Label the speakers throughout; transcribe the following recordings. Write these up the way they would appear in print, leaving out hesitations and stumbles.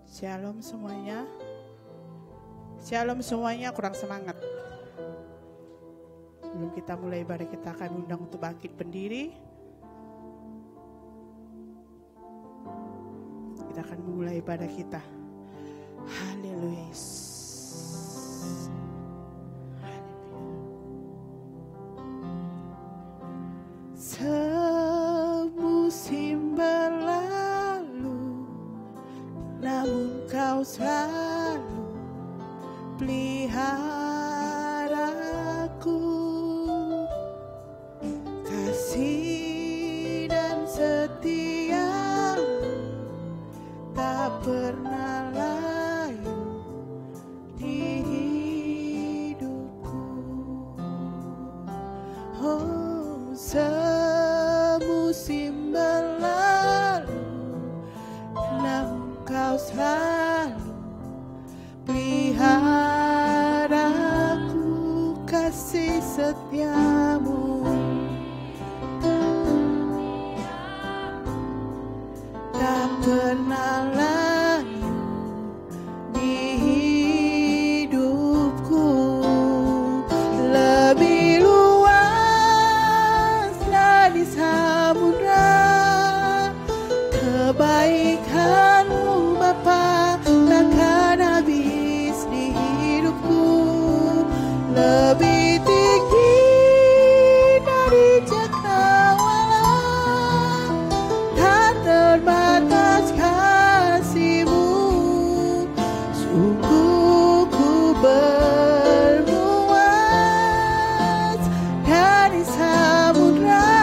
Speaker 1: Shalom semuanya. Shalom semuanya, kurang semangat. Sebelum kita mulai ibadah, kita akan undang untuk bangkit berdiri. Kita akan memulai ibadah kita. Haleluya. Semusim berlalu, namun Kau selalu peliharaku. Kasih dan setia-Mu tak pernah layu di hidupku. Oh, semusim berlalu, namun Kau selalu peliharaku. Kasih setia-Mu tak pernah layu di hidupku. Lebih luas dari samudra kebaikan-Mu Bapa, takkan habis di hidupku. Lebih tinggi dari cakrawala, tak terbatas kasih-Mu. Sungguh ku berluas dari samudra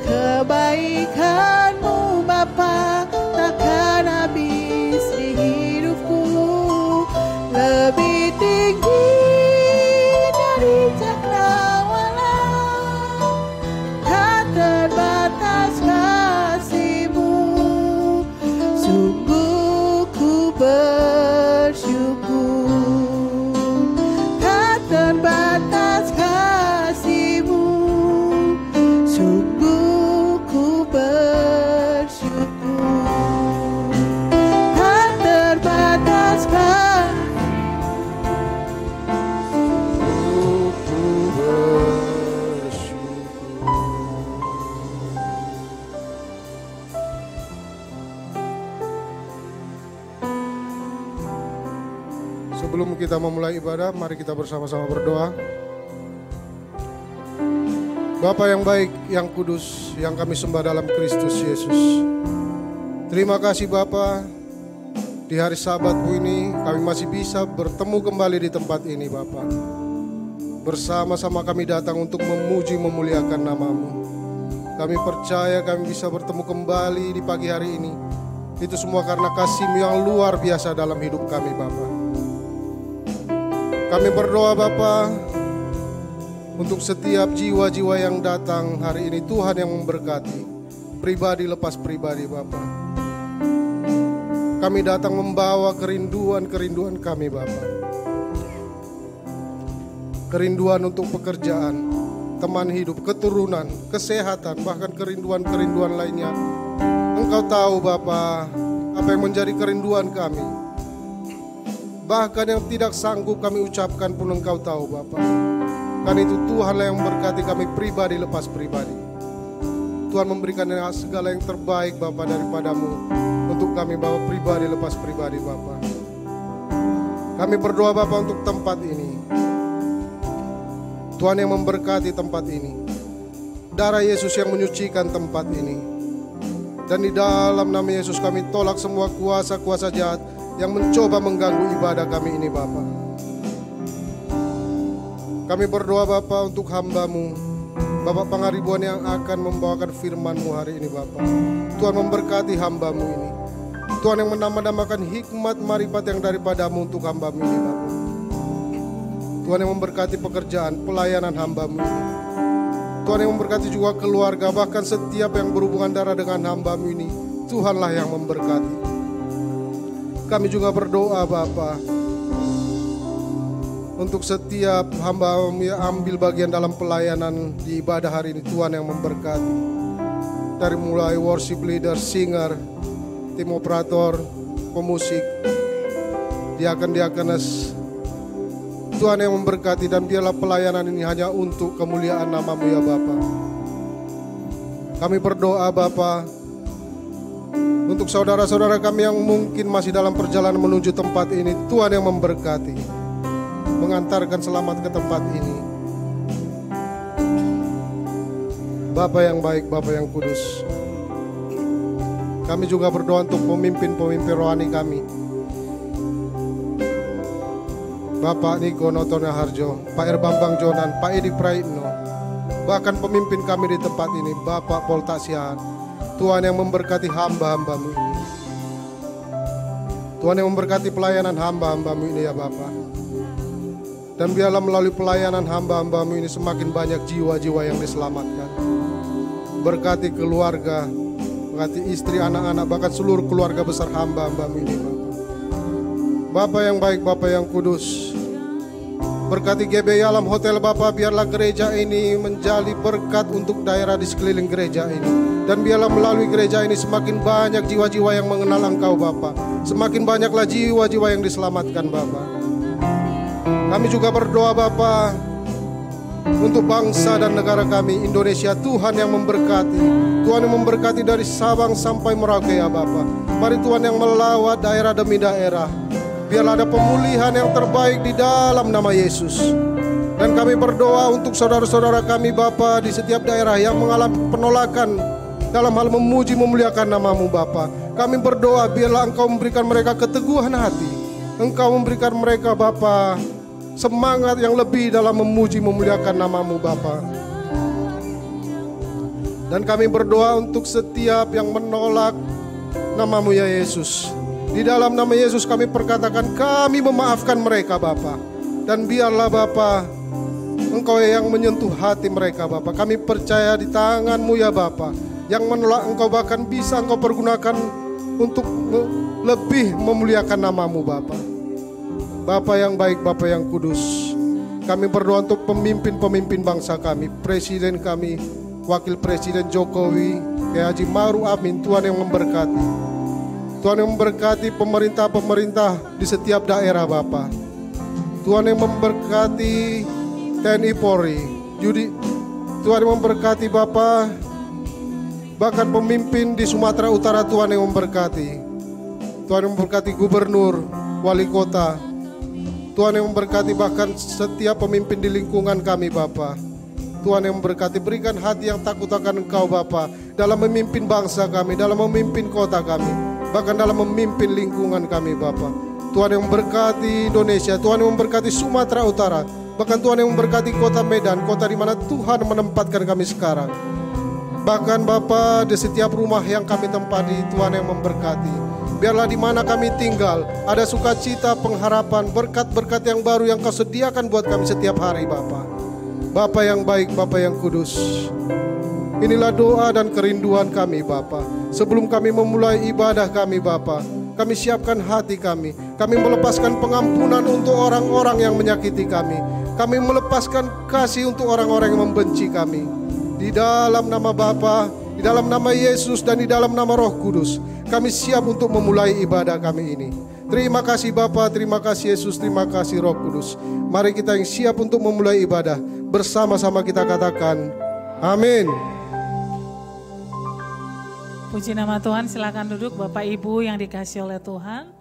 Speaker 1: kebaikan-Mu Bapa, takkan habis di hidupku. Lebih tinggi dari cakrawala, tak terbatas kasih-Mu. Sungguh ku bersyukur, tak terbatas kasih-Mu. Sungguh ku bersyukur, tak terbatas kasih-Mu.
Speaker 2: Sebelum kita memulai ibadah, mari kita bersama-sama berdoa. Bapa yang baik, yang kudus, yang kami sembah dalam Kristus Yesus. Terima kasih Bapa, di hari Sabat-Mu ini kami masih bisa bertemu kembali di tempat ini Bapa. Bersama-sama kami datang untuk memuji memuliakan nama-Mu. Kami percaya kami bisa bertemu kembali di pagi hari ini. Itu semua karena kasih-Mu yang luar biasa dalam hidup kami Bapa. Kami berdoa Bapa, untuk setiap jiwa-jiwa yang datang hari ini, Tuhan yang memberkati, pribadi lepas pribadi Bapa. Kami datang membawa kerinduan-kerinduan kami Bapa. Kerinduan untuk pekerjaan, teman hidup, keturunan, kesehatan, bahkan kerinduan-kerinduan lainnya. Engkau tahu Bapa, apa yang menjadi kerinduan kami. Bahkan yang tidak sanggup kami ucapkan pun Engkau tahu Bapa. Kan itu Tuhanlah yang memberkati kami pribadi lepas pribadi. Tuhan memberikan segala yang terbaik Bapa daripada-Mu untuk kami Bapa pribadi lepas pribadi Bapa. Kami berdoa Bapa untuk tempat ini. Tuhan yang memberkati tempat ini. Darah Yesus yang menyucikan tempat ini. Dan di dalam nama Yesus kami tolak semua kuasa-kuasa jahat yang mencoba mengganggu ibadah kami ini Bapa. Kami berdoa Bapa untuk hamba-Mu, Bapak Pangaribuan yang akan membawakan firman-Mu hari ini Bapa. Tuhan memberkati hamba-Mu ini. Tuhan yang menambah-nambahkan hikmat marifat yang daripada-Mu untuk hamba-Mu ini Bapa. Tuhan yang memberkati pekerjaan, pelayanan hamba-Mu ini. Tuhan yang memberkati juga keluarga, bahkan setiap yang berhubungan darah dengan hamba-Mu ini. Tuhanlah yang memberkati. Kami juga berdoa Bapa, untuk setiap hamba yang ambil bagian dalam pelayanan di ibadah hari ini. Tuhan yang memberkati. Dari mulai worship leader, singer, tim operator, pemusik, diaken-diakenes. Tuhan yang memberkati, dan biarlah pelayanan ini hanya untuk kemuliaan nama-Mu ya Bapa. Kami berdoa Bapa untuk saudara-saudara kami yang mungkin masih dalam perjalanan menuju tempat ini. Tuhan yang memberkati, mengantarkan selamat ke tempat ini. Bapa yang baik, Bapa yang kudus, kami juga berdoa untuk pemimpin-pemimpin rohani kami, Bapak Niko Notona Harjo, Pak Erbambang Jonan, Pak Edi Praitno, bahkan pemimpin kami di tempat ini, Bapak Pol Taksian. Tuhan yang memberkati hamba-hamba-Mu ini. Tuhan yang memberkati pelayanan hamba-hamba-Mu ini ya Bapak. Dan biarlah melalui pelayanan hamba-hamba-Mu ini semakin banyak jiwa-jiwa yang diselamatkan. Berkati keluarga, berkati istri, anak-anak, bahkan seluruh keluarga besar hamba-hamba-Mu ini Bapak. Bapa yang baik, Bapa yang kudus, berkati GBI Alam Hotel Bapak, biarlah gereja ini menjadi berkat untuk daerah di sekeliling gereja ini. Dan biarlah melalui gereja ini semakin banyak jiwa-jiwa yang mengenal Engkau Bapak. Semakin banyaklah jiwa-jiwa yang diselamatkan Bapak. Kami juga berdoa Bapak untuk bangsa dan negara kami Indonesia. Tuhan yang memberkati, Tuhan yang memberkati dari Sabang sampai Merauke ya Bapak. Mari Tuhan yang melawat daerah demi daerah. Biarlah ada pemulihan yang terbaik di dalam nama Yesus. Dan kami berdoa untuk saudara-saudara kami Bapa di setiap daerah yang mengalami penolakan dalam hal memuji memuliakan nama-Mu Bapa. Kami berdoa biarlah Engkau memberikan mereka keteguhan hati. Engkau memberikan mereka Bapa semangat yang lebih dalam memuji memuliakan nama-Mu Bapa. Dan kami berdoa untuk setiap yang menolak nama-Mu ya Yesus. Di dalam nama Yesus kami perkatakan, kami memaafkan mereka Bapa. Dan biarlah Bapa, Engkau yang menyentuh hati mereka Bapa. Kami percaya di tangan-Mu ya Bapa. Yang menolak Engkau bahkan bisa Engkau pergunakan untuk lebih memuliakan nama-Mu Bapa. Bapa yang baik, Bapa yang kudus, kami berdoa untuk pemimpin-pemimpin bangsa kami, Presiden kami, Wakil Presiden Jokowi, Kiai Haji Ma'ruf Amin. Tuhan yang memberkati, Tuhan yang memberkati pemerintah-pemerintah di setiap daerah Bapa. Tuhan yang memberkati TNI Polri, Tuhan yang memberkati Bapa, bahkan pemimpin di Sumatera Utara. Tuhan yang memberkati, Tuhan yang memberkati gubernur, wali kota. Tuhan yang memberkati bahkan setiap pemimpin di lingkungan kami Bapa. Tuhan yang memberkati, berikan hati yang takut akan Engkau Bapa dalam memimpin bangsa kami, dalam memimpin kota kami, bahkan dalam memimpin lingkungan kami Bapa. Tuhan yang memberkati Indonesia, Tuhan yang memberkati Sumatera Utara, bahkan Tuhan yang memberkati kota Medan, kota di mana Tuhan menempatkan kami sekarang. Bahkan Bapa di setiap rumah yang kami tempati, Tuhan yang memberkati. Biarlah di mana kami tinggal ada sukacita, pengharapan, berkat-berkat yang baru yang Kau sediakan buat kami setiap hari Bapa. Bapa yang baik, Bapa yang kudus, inilah doa dan kerinduan kami Bapa. Sebelum kami memulai ibadah kami Bapa, kami siapkan hati kami. Kami melepaskan pengampunan untuk orang-orang yang menyakiti kami. Kami melepaskan kasih untuk orang-orang yang membenci kami. Di dalam nama Bapa, di dalam nama Yesus, dan di dalam nama Roh Kudus, kami siap untuk memulai ibadah kami ini. Terima kasih Bapa, terima kasih Yesus, terima kasih Roh Kudus. Mari kita yang siap untuk memulai ibadah, bersama-sama kita katakan, amin.
Speaker 3: Puji nama Tuhan, silakan duduk Bapak Ibu yang dikasihi oleh Tuhan.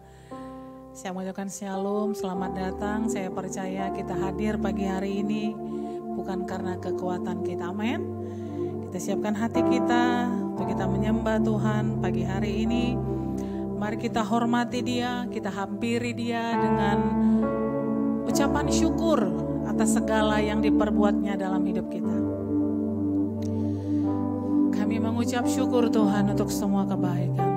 Speaker 3: Saya mengucapkan shalom, selamat datang. Saya percaya kita hadir pagi hari ini bukan karena kekuatan kita, amin. Kita siapkan hati kita untuk kita menyembah Tuhan pagi hari ini. Mari kita hormati Dia, kita hampiri Dia dengan ucapan syukur atas segala yang diperbuatnya dalam hidup kita. Kami mengucap syukur Tuhan untuk semua kebaikan.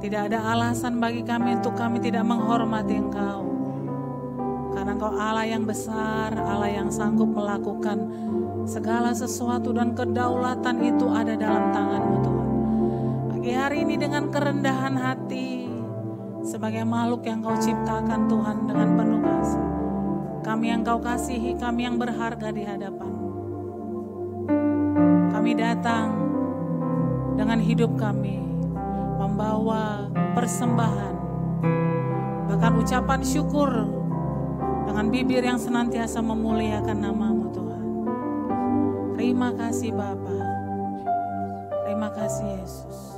Speaker 3: Tidak ada alasan bagi kami untuk kami tidak menghormati Engkau. Karena Engkau Allah yang besar, Allah yang sanggup melakukan segala sesuatu, dan kedaulatan itu ada dalam tangan-Mu Tuhan. Pagi hari ini dengan kerendahan hati, sebagai makhluk yang Kau ciptakan Tuhan dengan penuh kasih. Kami yang Kau kasihi, kami yang berharga di hadapan-Mu. Kami datang dengan hidup kami, membawa persembahan, bahkan ucapan syukur dengan bibir yang senantiasa memuliakan nama-Mu Tuhan. Terima kasih Bapa, terima kasih Yesus.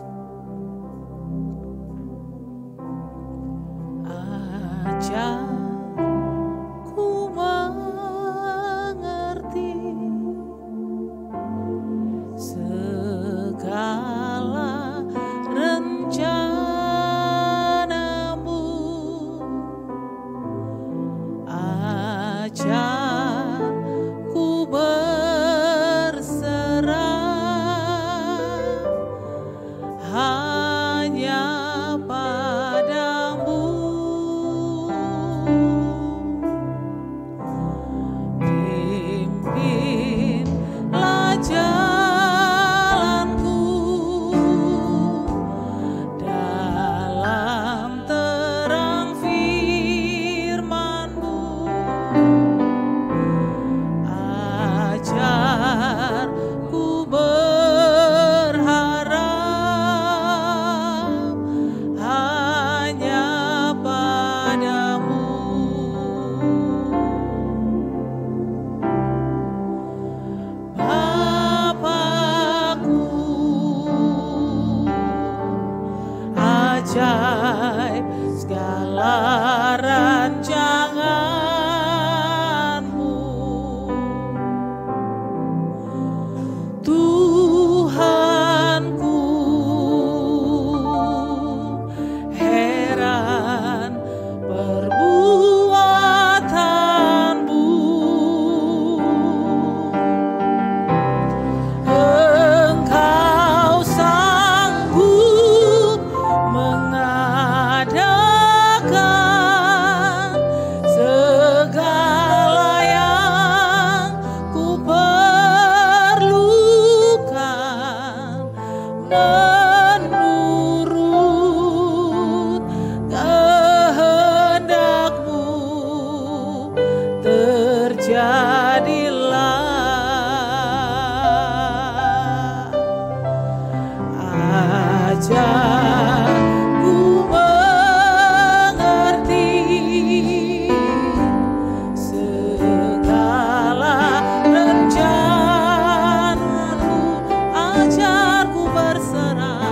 Speaker 3: Ajar ku mengerti segala rencana-Mu, ajar ku berserah hanya padamu. Pimpinlah jalanku dalam terang firman-Mu, ajar ku berharap hanya padamu. Bapakku, ajaib segala rancangan-Mu, Tuhanku, heran perbuatan-Mu. Engkau sanggup mengadakan segala yang ku perlukan, menurut kehendak-Mu terjadilah. Ajar ku mengerti segala rencana-Mu, ajar ku berserah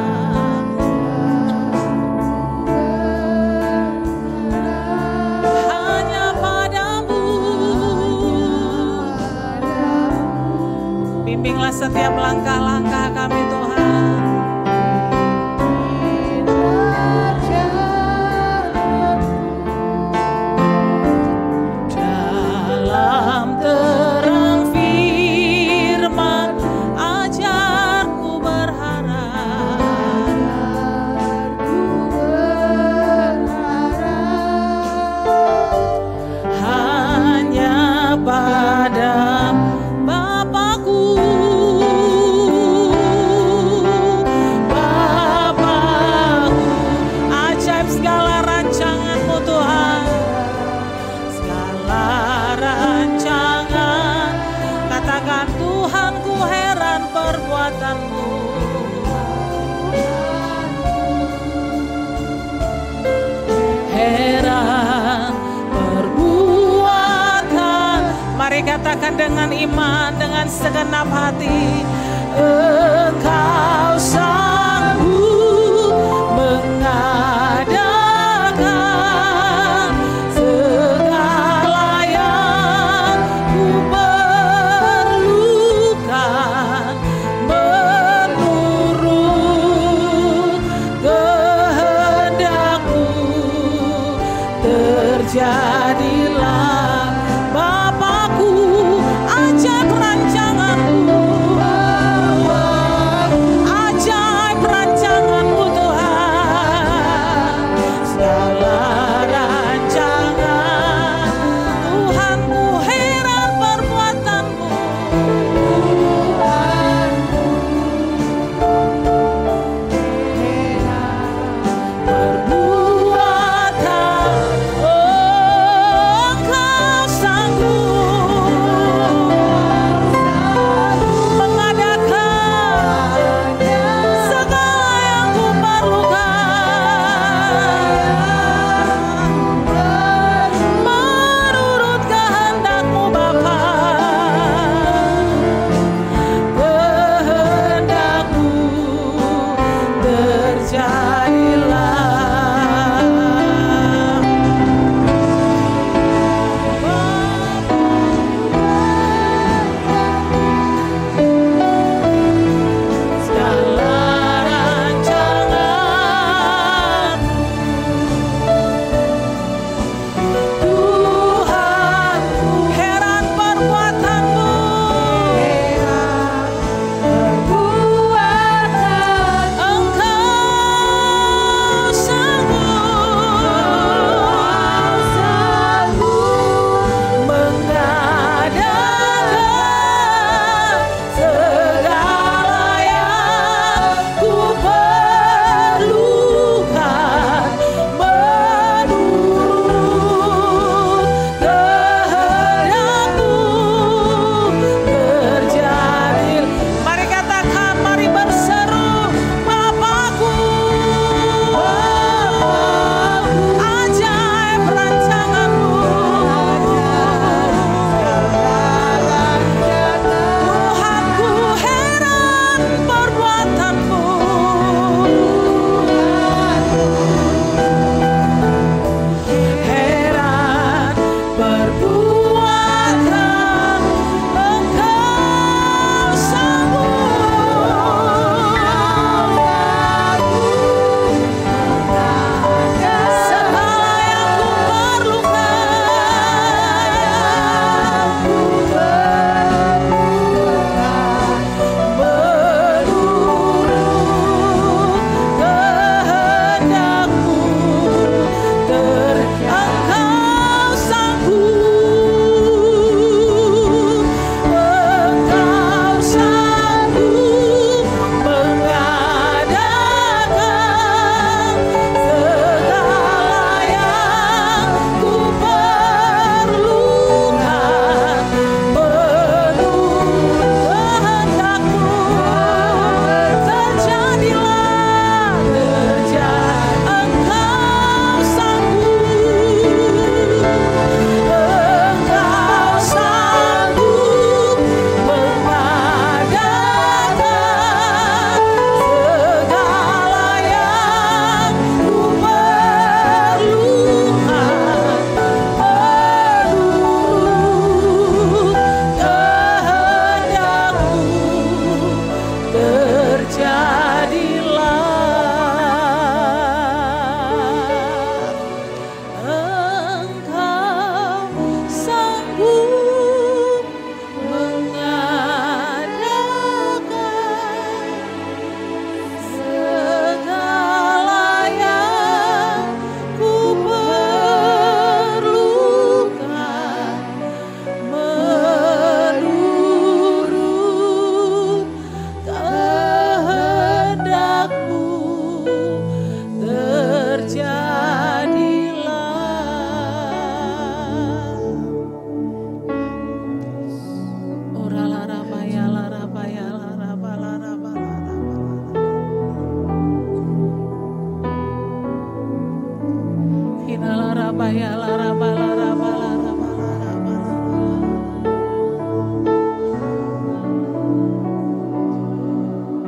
Speaker 3: hanya padamu. Bimbinglah setiap langkah-langkah kami Tuhan. Dalam terang firman, ajar ku berharap hanya pada Bapakku. Bapakku, ajaib segala rancangan-Mu Tuhan, segala rancangan. Katakan Tuhan, ku heran perbuatan-Mu. Heran perbuatan. Mari katakan dengan iman, dengan segenap hati. Engkau sanggup mengadakan segala yang ku perlukan, menurut kehendak-Mu terjadilah. Bapakku, ajaib rancangan-Mu, ajaib rancangan-Mu Tuhan, segala rancangan. Tuhan, ku heran perbuatan-Mu. Perbuatan, oh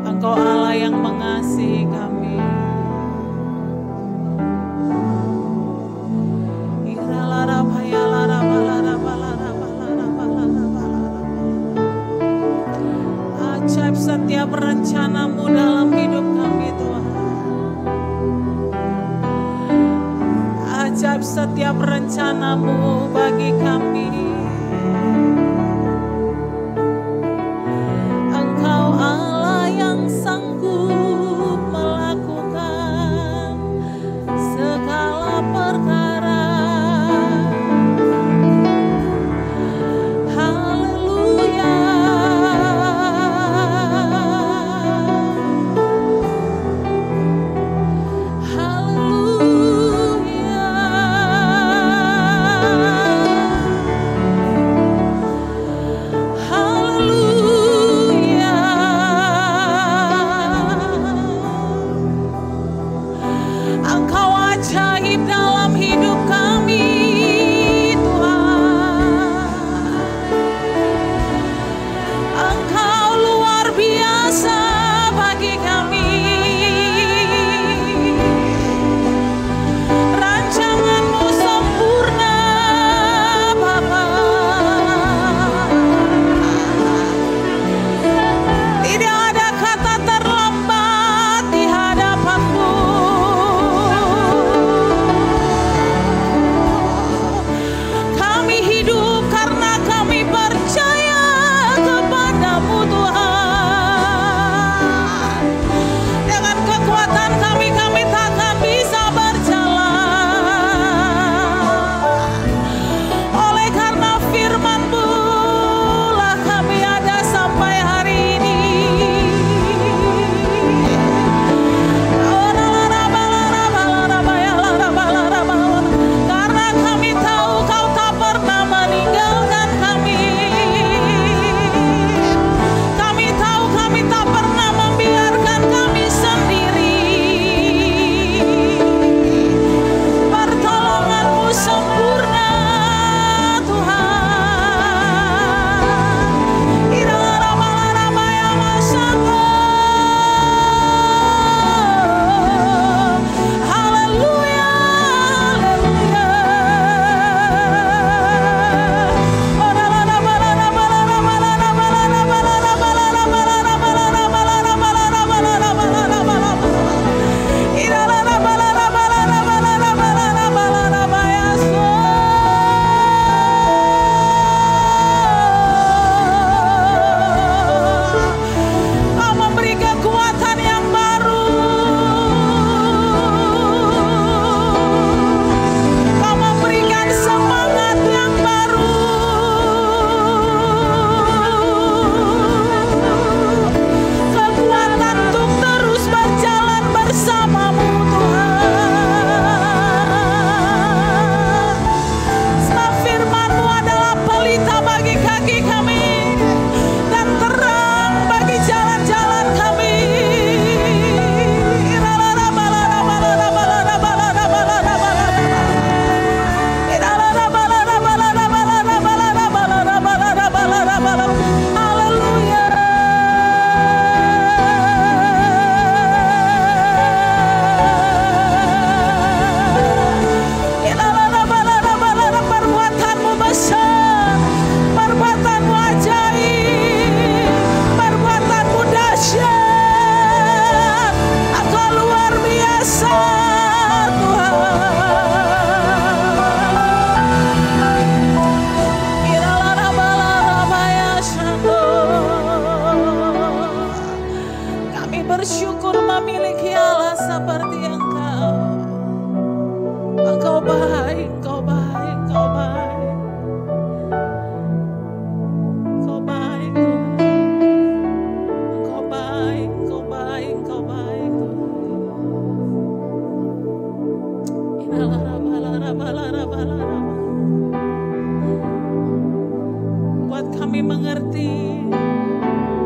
Speaker 3: Engkau Allah yang mengasihi kami. Ajaib setiap rencanamu dalam hidup kami Tuhan. Ajaib setiap rencanamu bagi kami. Engkau Allah yang sanggup melakukan segala perkara. Haleluya.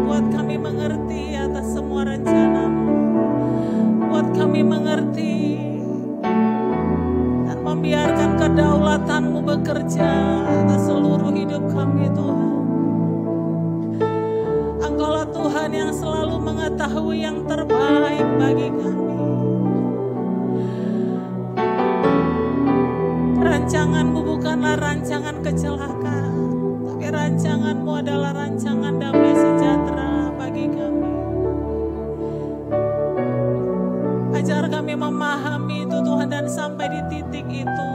Speaker 3: Buat kami mengerti atas semua rencana-Mu. Buat kami mengerti dan membiarkan kedaulatan-Mu bekerja atas seluruh hidup kami Tuhan. Engkaulah Tuhan yang selalu mengetahui yang terbaik bagi kami. Rancangan-Mu bukanlah rancangan kecelakaan, tapi rancangan-Mu adalah rancangan damai sejahtera bagi kami. Ajar kami memahami itu Tuhan, dan sampai di titik itu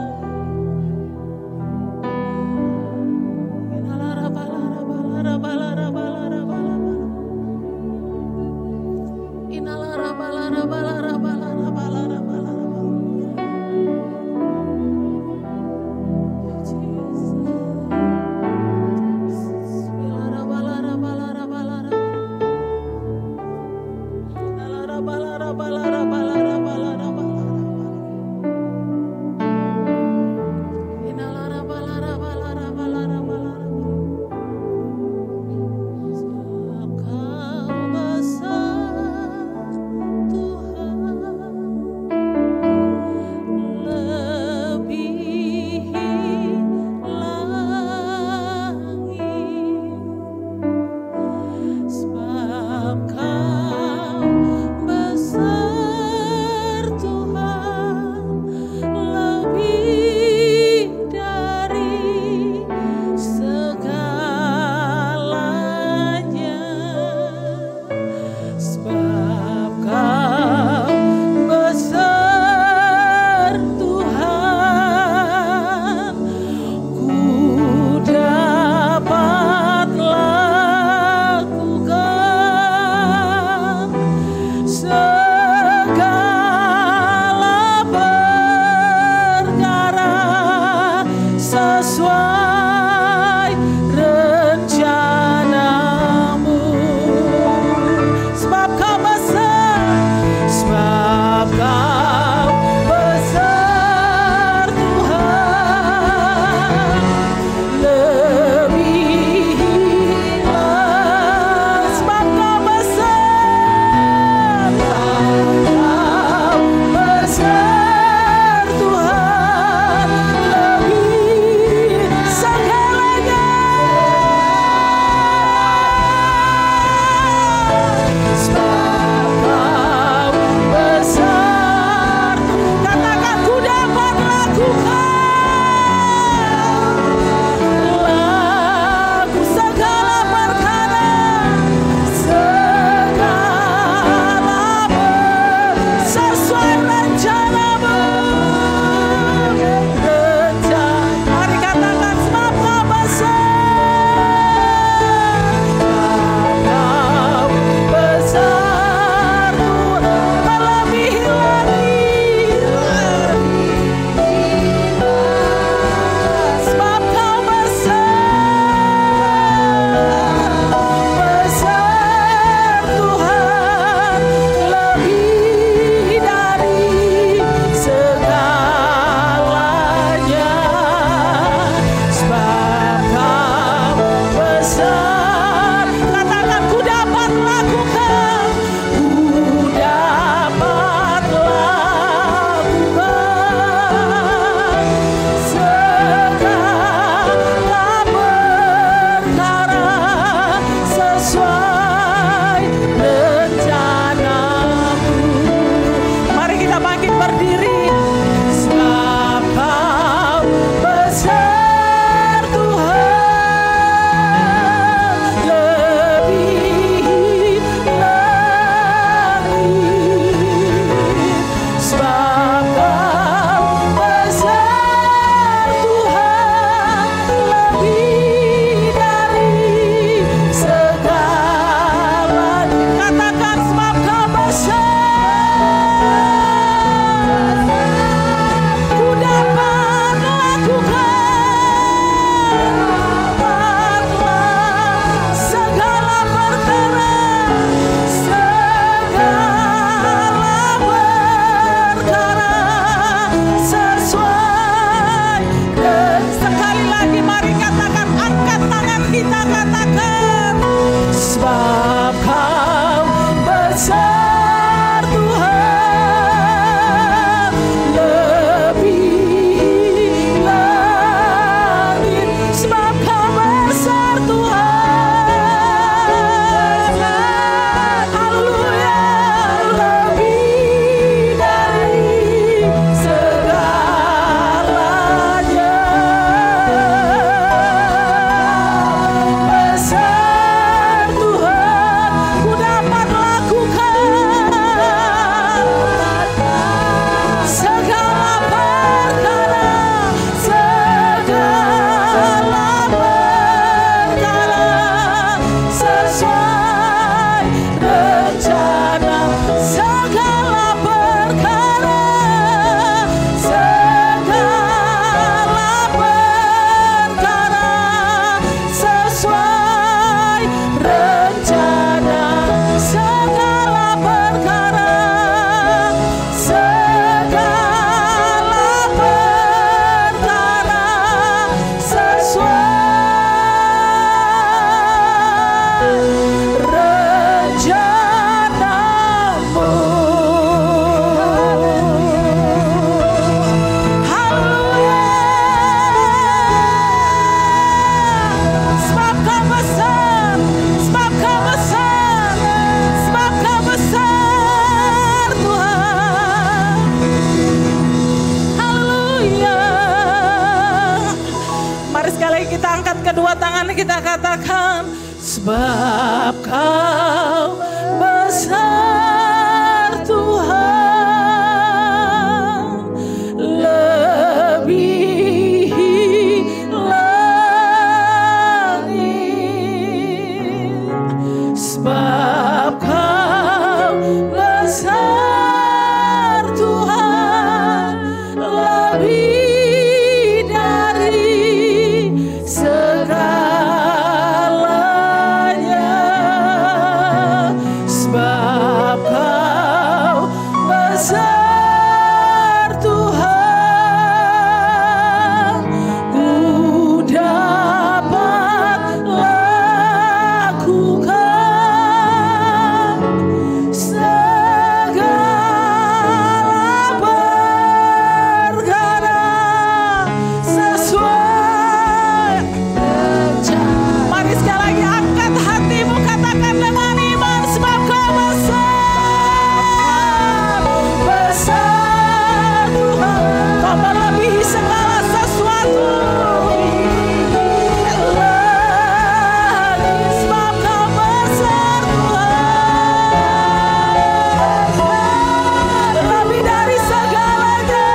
Speaker 4: Kau besar,
Speaker 3: kedua tangan kita katakan, sebab Kau besar Tuhan, lebihi langit. Sebab Kau besar Tuhan, lebih dari segalanya. Sebab Kau besar Tuhan, ku dapat lakukan segala perkara sesuai rencana. Mari sekali lagi angkat hatimu, katakan dengan iman, sebab Kau besar Tuhan, Kau melebihi segala sesuatu. Sebab Kau besar Tuhan, lebih dari segalanya.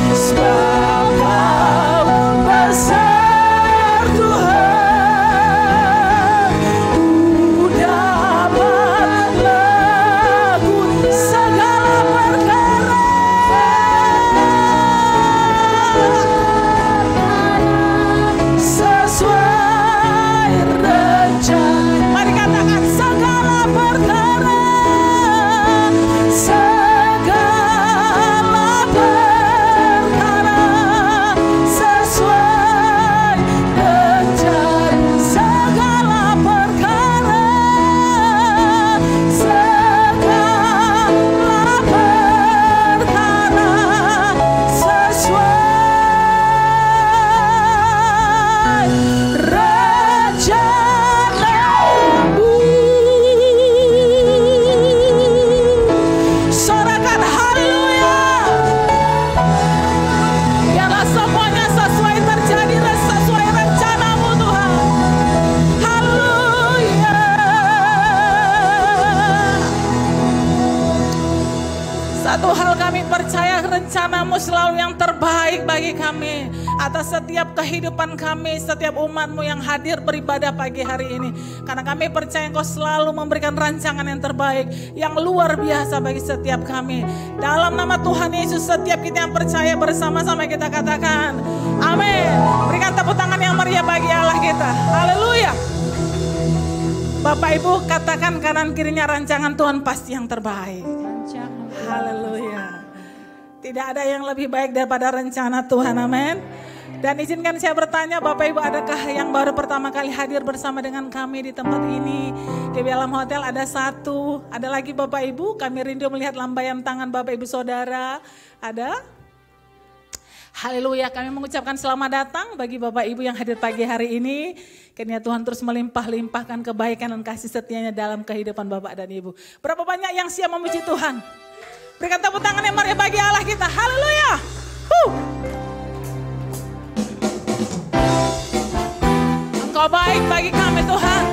Speaker 3: Sebab Kau besar Tuhan, ku dapat lakukan segala perkara sesuai rencana. Mari katakan segala perkara, segala perkara sesuai rencana. Segala perkara, segala perkara sesuai rencana-Mu. Sorakan haleluya. Biarlah semuanya sesuai terjadi dan sesuai rencana-Mu Tuhan. Haleluya. Satu hal kami percaya, rencana-Mu selalu yang terbaik bagi kami, atas setiap kehidupan kami, setiap umat-Mu yang hadir beribadah pagi hari ini. Karena kami percaya Engkau selalu memberikan rancangan yang terbaik, yang luar biasa bagi setiap kami. Dalam nama Tuhan Yesus, setiap kita yang percaya bersama-sama kita katakan amin. Berikan tepuk tangan yang meriah bagi Allah kita. Haleluya. Bapak Ibu, katakan kanan kirinya, rancangan Tuhan pasti yang terbaik. Haleluya. Tidak ada yang lebih baik daripada rencana Tuhan, amin. Dan izinkan saya bertanya, Bapak Ibu, adakah yang baru pertama kali hadir bersama dengan kami di tempat ini? Di dalam hotel ada satu, ada lagi Bapak Ibu, kami rindu melihat lambaian tangan Bapak Ibu Saudara. Ada? Haleluya, kami mengucapkan selamat datang bagi Bapak Ibu yang hadir pagi hari ini. Kiranya Tuhan terus melimpah-limpahkan kebaikan dan kasih setianya dalam kehidupan Bapak dan Ibu. Berapa banyak yang siap memuji Tuhan? Berikan tepuk tangan yang meriah bagi Allah kita. Haleluya. Engkau baik bagi kami Tuhan.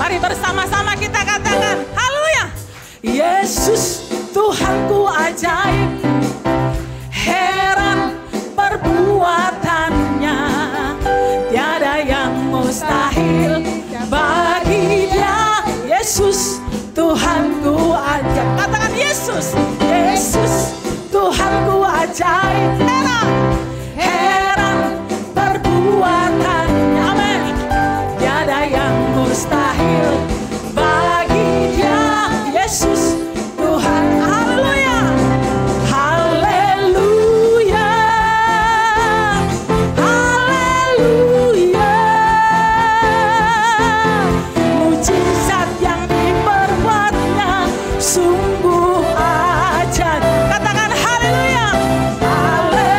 Speaker 3: Mari bersama-sama kita katakan haleluya. Yesus Tuhanku ajaib, heran perbuatannya, tiada yang mustahil bagi Dia. Yesus Tuhanku ajaib, katakan Yesus, Yesus Tuhanku ajaib, heran perbuatannya, amin. Tiada yang mustahil bagi Dia. Yesus Tuhan, haleluya, haleluya, haleluya. Mujizat yang diperbuatnya sungguh ajaib. Katakan haleluya, haleluya.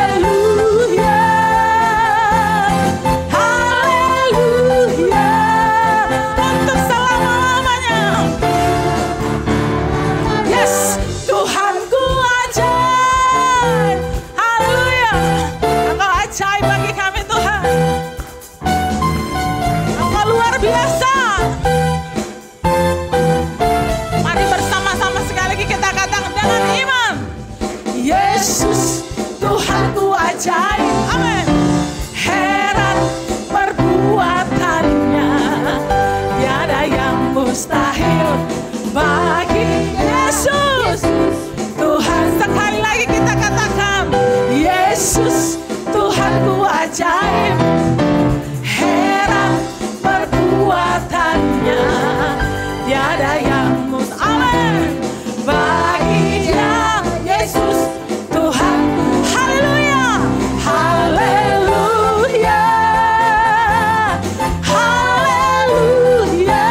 Speaker 3: ajaib. Amin. Heran perbuatannya, tiada yang mustahil bagi Yesus. Tuhan, sekali lagi kita katakan, Yesus Tuhanku ajaib. Heran perbuatannya, tiada yang mustahil bagi Dia. Yesus Tuhan, haleluya, haleluya, haleluya.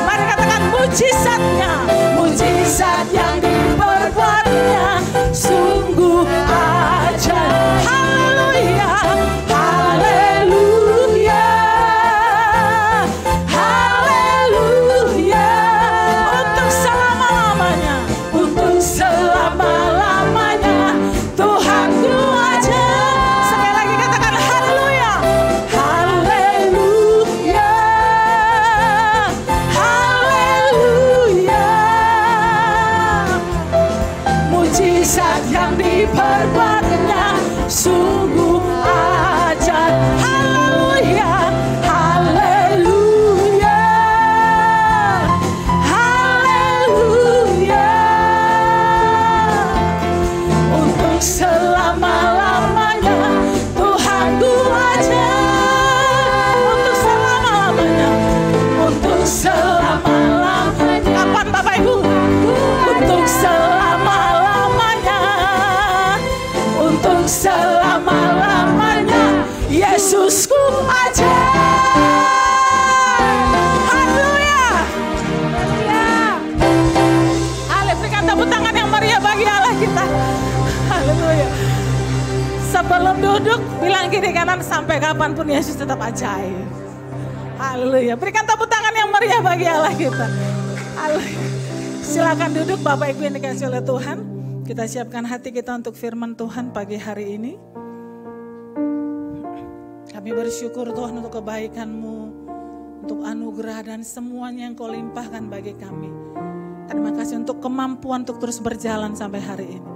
Speaker 3: Mari katakan mujizatnya, mujizat yang diperbuatnya sungguh ajaib. Haleluya, haleluya, haleluya. Untuk selama-lamanya, untuk selama-lamanya Tuhanku ajaib. Sekali lagi katakan haleluya, haleluya, haleluya. Mujizat yang diperbuatnya sungguh ajaib. Haleluya, haleluya, haleluya. Untuk selama-lamanya Tuhanku ajaib. Untuk selama-lamanya, untuk selama-lamanya. Kapan Bapak Ibu? Untuk selama-lamanya, untuk selama-lamanya Yesusku ajaib. Haleluya. Haleluya. Berikan tepuk tangan yang meriah bagi Allah kita. Haleluya. Sebelum duduk, bilang kiri kanan, sampai kapanpun Yesus tetap ajaib. Haleluya. Berikan tepuk tangan yang meriah bagi Allah kita. Haleluya. Silakan duduk Bapak Ibu yang dikasihi oleh Tuhan. Kita siapkan hati kita untuk firman Tuhan pagi hari ini. Kami bersyukur Tuhan untuk kebaikan-Mu, untuk anugerah dan semuanya yang Kau limpahkan bagi kami. Terima kasih untuk kemampuan untuk terus berjalan sampai hari ini.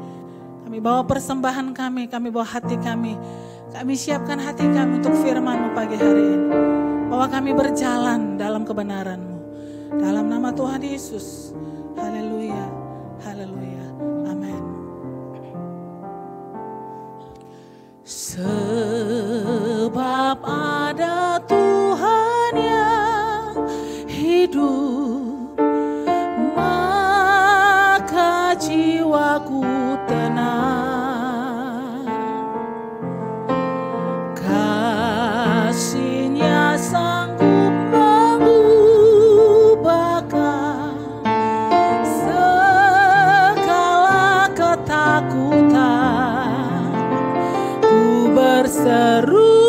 Speaker 3: Kami bawa persembahan kami bawa hati kami siapkan hati kami untuk firman-Mu pagi hari ini. Bahwa kami berjalan dalam kebenaran-Mu. Dalam nama Tuhan Yesus. Haleluya, haleluya, amin. Sebab ada Tuhan yang hidup, maka jiwaku tenang. Kasih-Nya sanggup mengubahkan segala ketakutan. Ku berseru,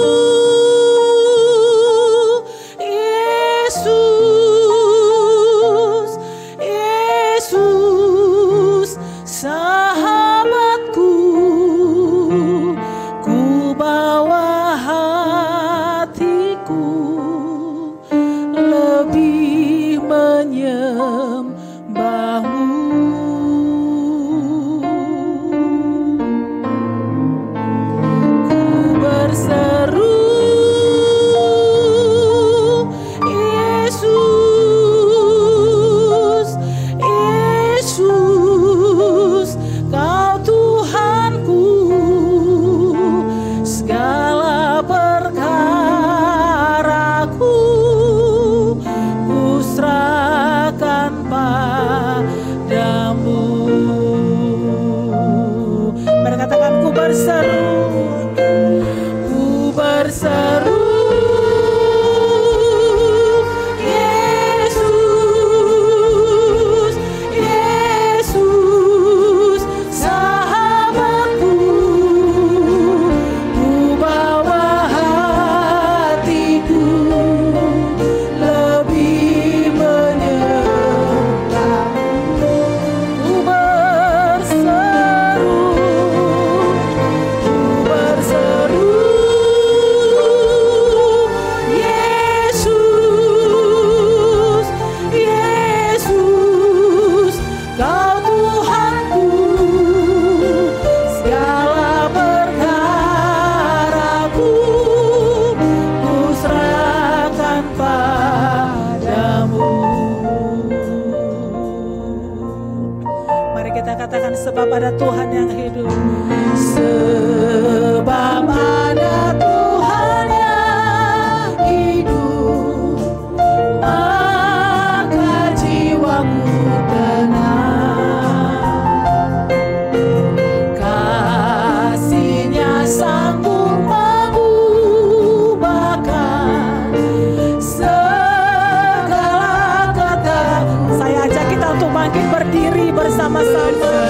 Speaker 3: Yesus, Yesus, sahabatku. Ku bawa hatiku lebih menyembah-Mu. Ku berseru, Yesus, Yesus, Kau Tuhanku. Segala perkaraku ku serahkan padamu. Berkatakan ku berseru, ku berseru, Yesus, Yesus, sahabatku. Ku bawa hatiku lebih menyembah-Mu. Ku berseru, kepada Tuhan yang hidup. Sebab ada Tuhan yang hidup, maka jiwaku tenang. Kasih-Nya sanggup mengubahkan segala ketakutan. Saya ajak kita untuk bangkit berdiri bersama-sama.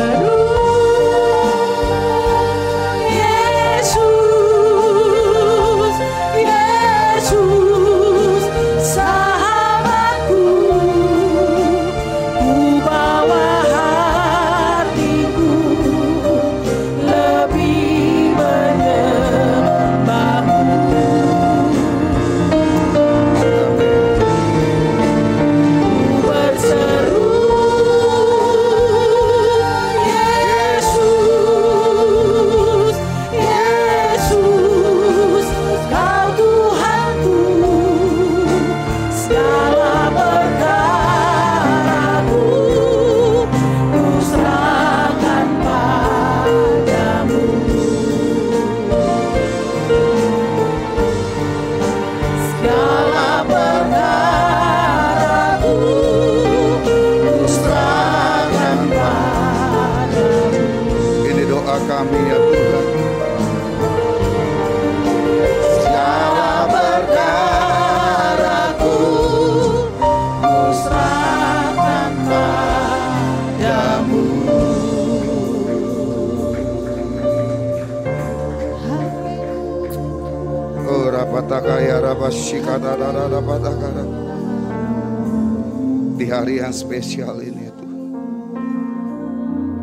Speaker 4: Di hari yang spesial ini Tuhan,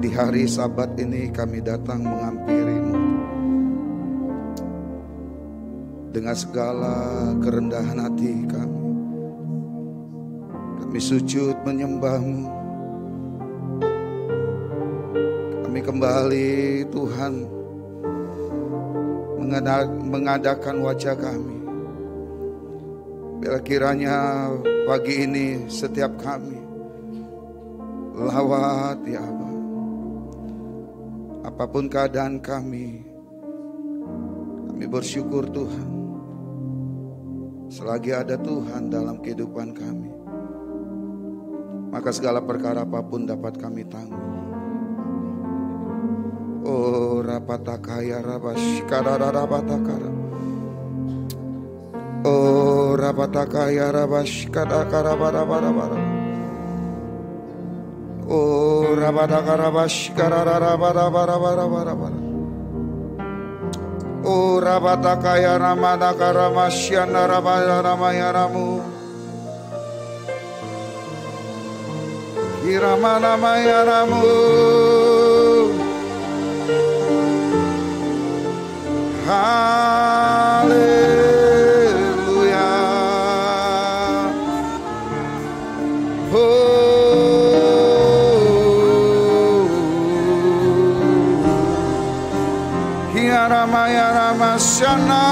Speaker 4: di hari Sabat ini kami datang menghampiri-Mu dengan segala kerendahan hati kami. Kami sujud menyembah-Mu. Kami kembali Tuhan mengadakan wajah kami. Bila kiranya pagi ini setiap kami lawat ya Allah, apapun keadaan kami bersyukur Tuhan. Selagi ada Tuhan dalam kehidupan kami, maka segala perkara apapun dapat kami tanggung. Oh rapatakaya rabashkara rapatakara. Oh rapatakaya rabashkara karabara. Oh rapatakara rabashkara rabara. Oh rapatakaya ramadakara masyana rabaya ramayaramu. Iramana mayaramu. Haleluya. Oh Hiaramaya ramasyana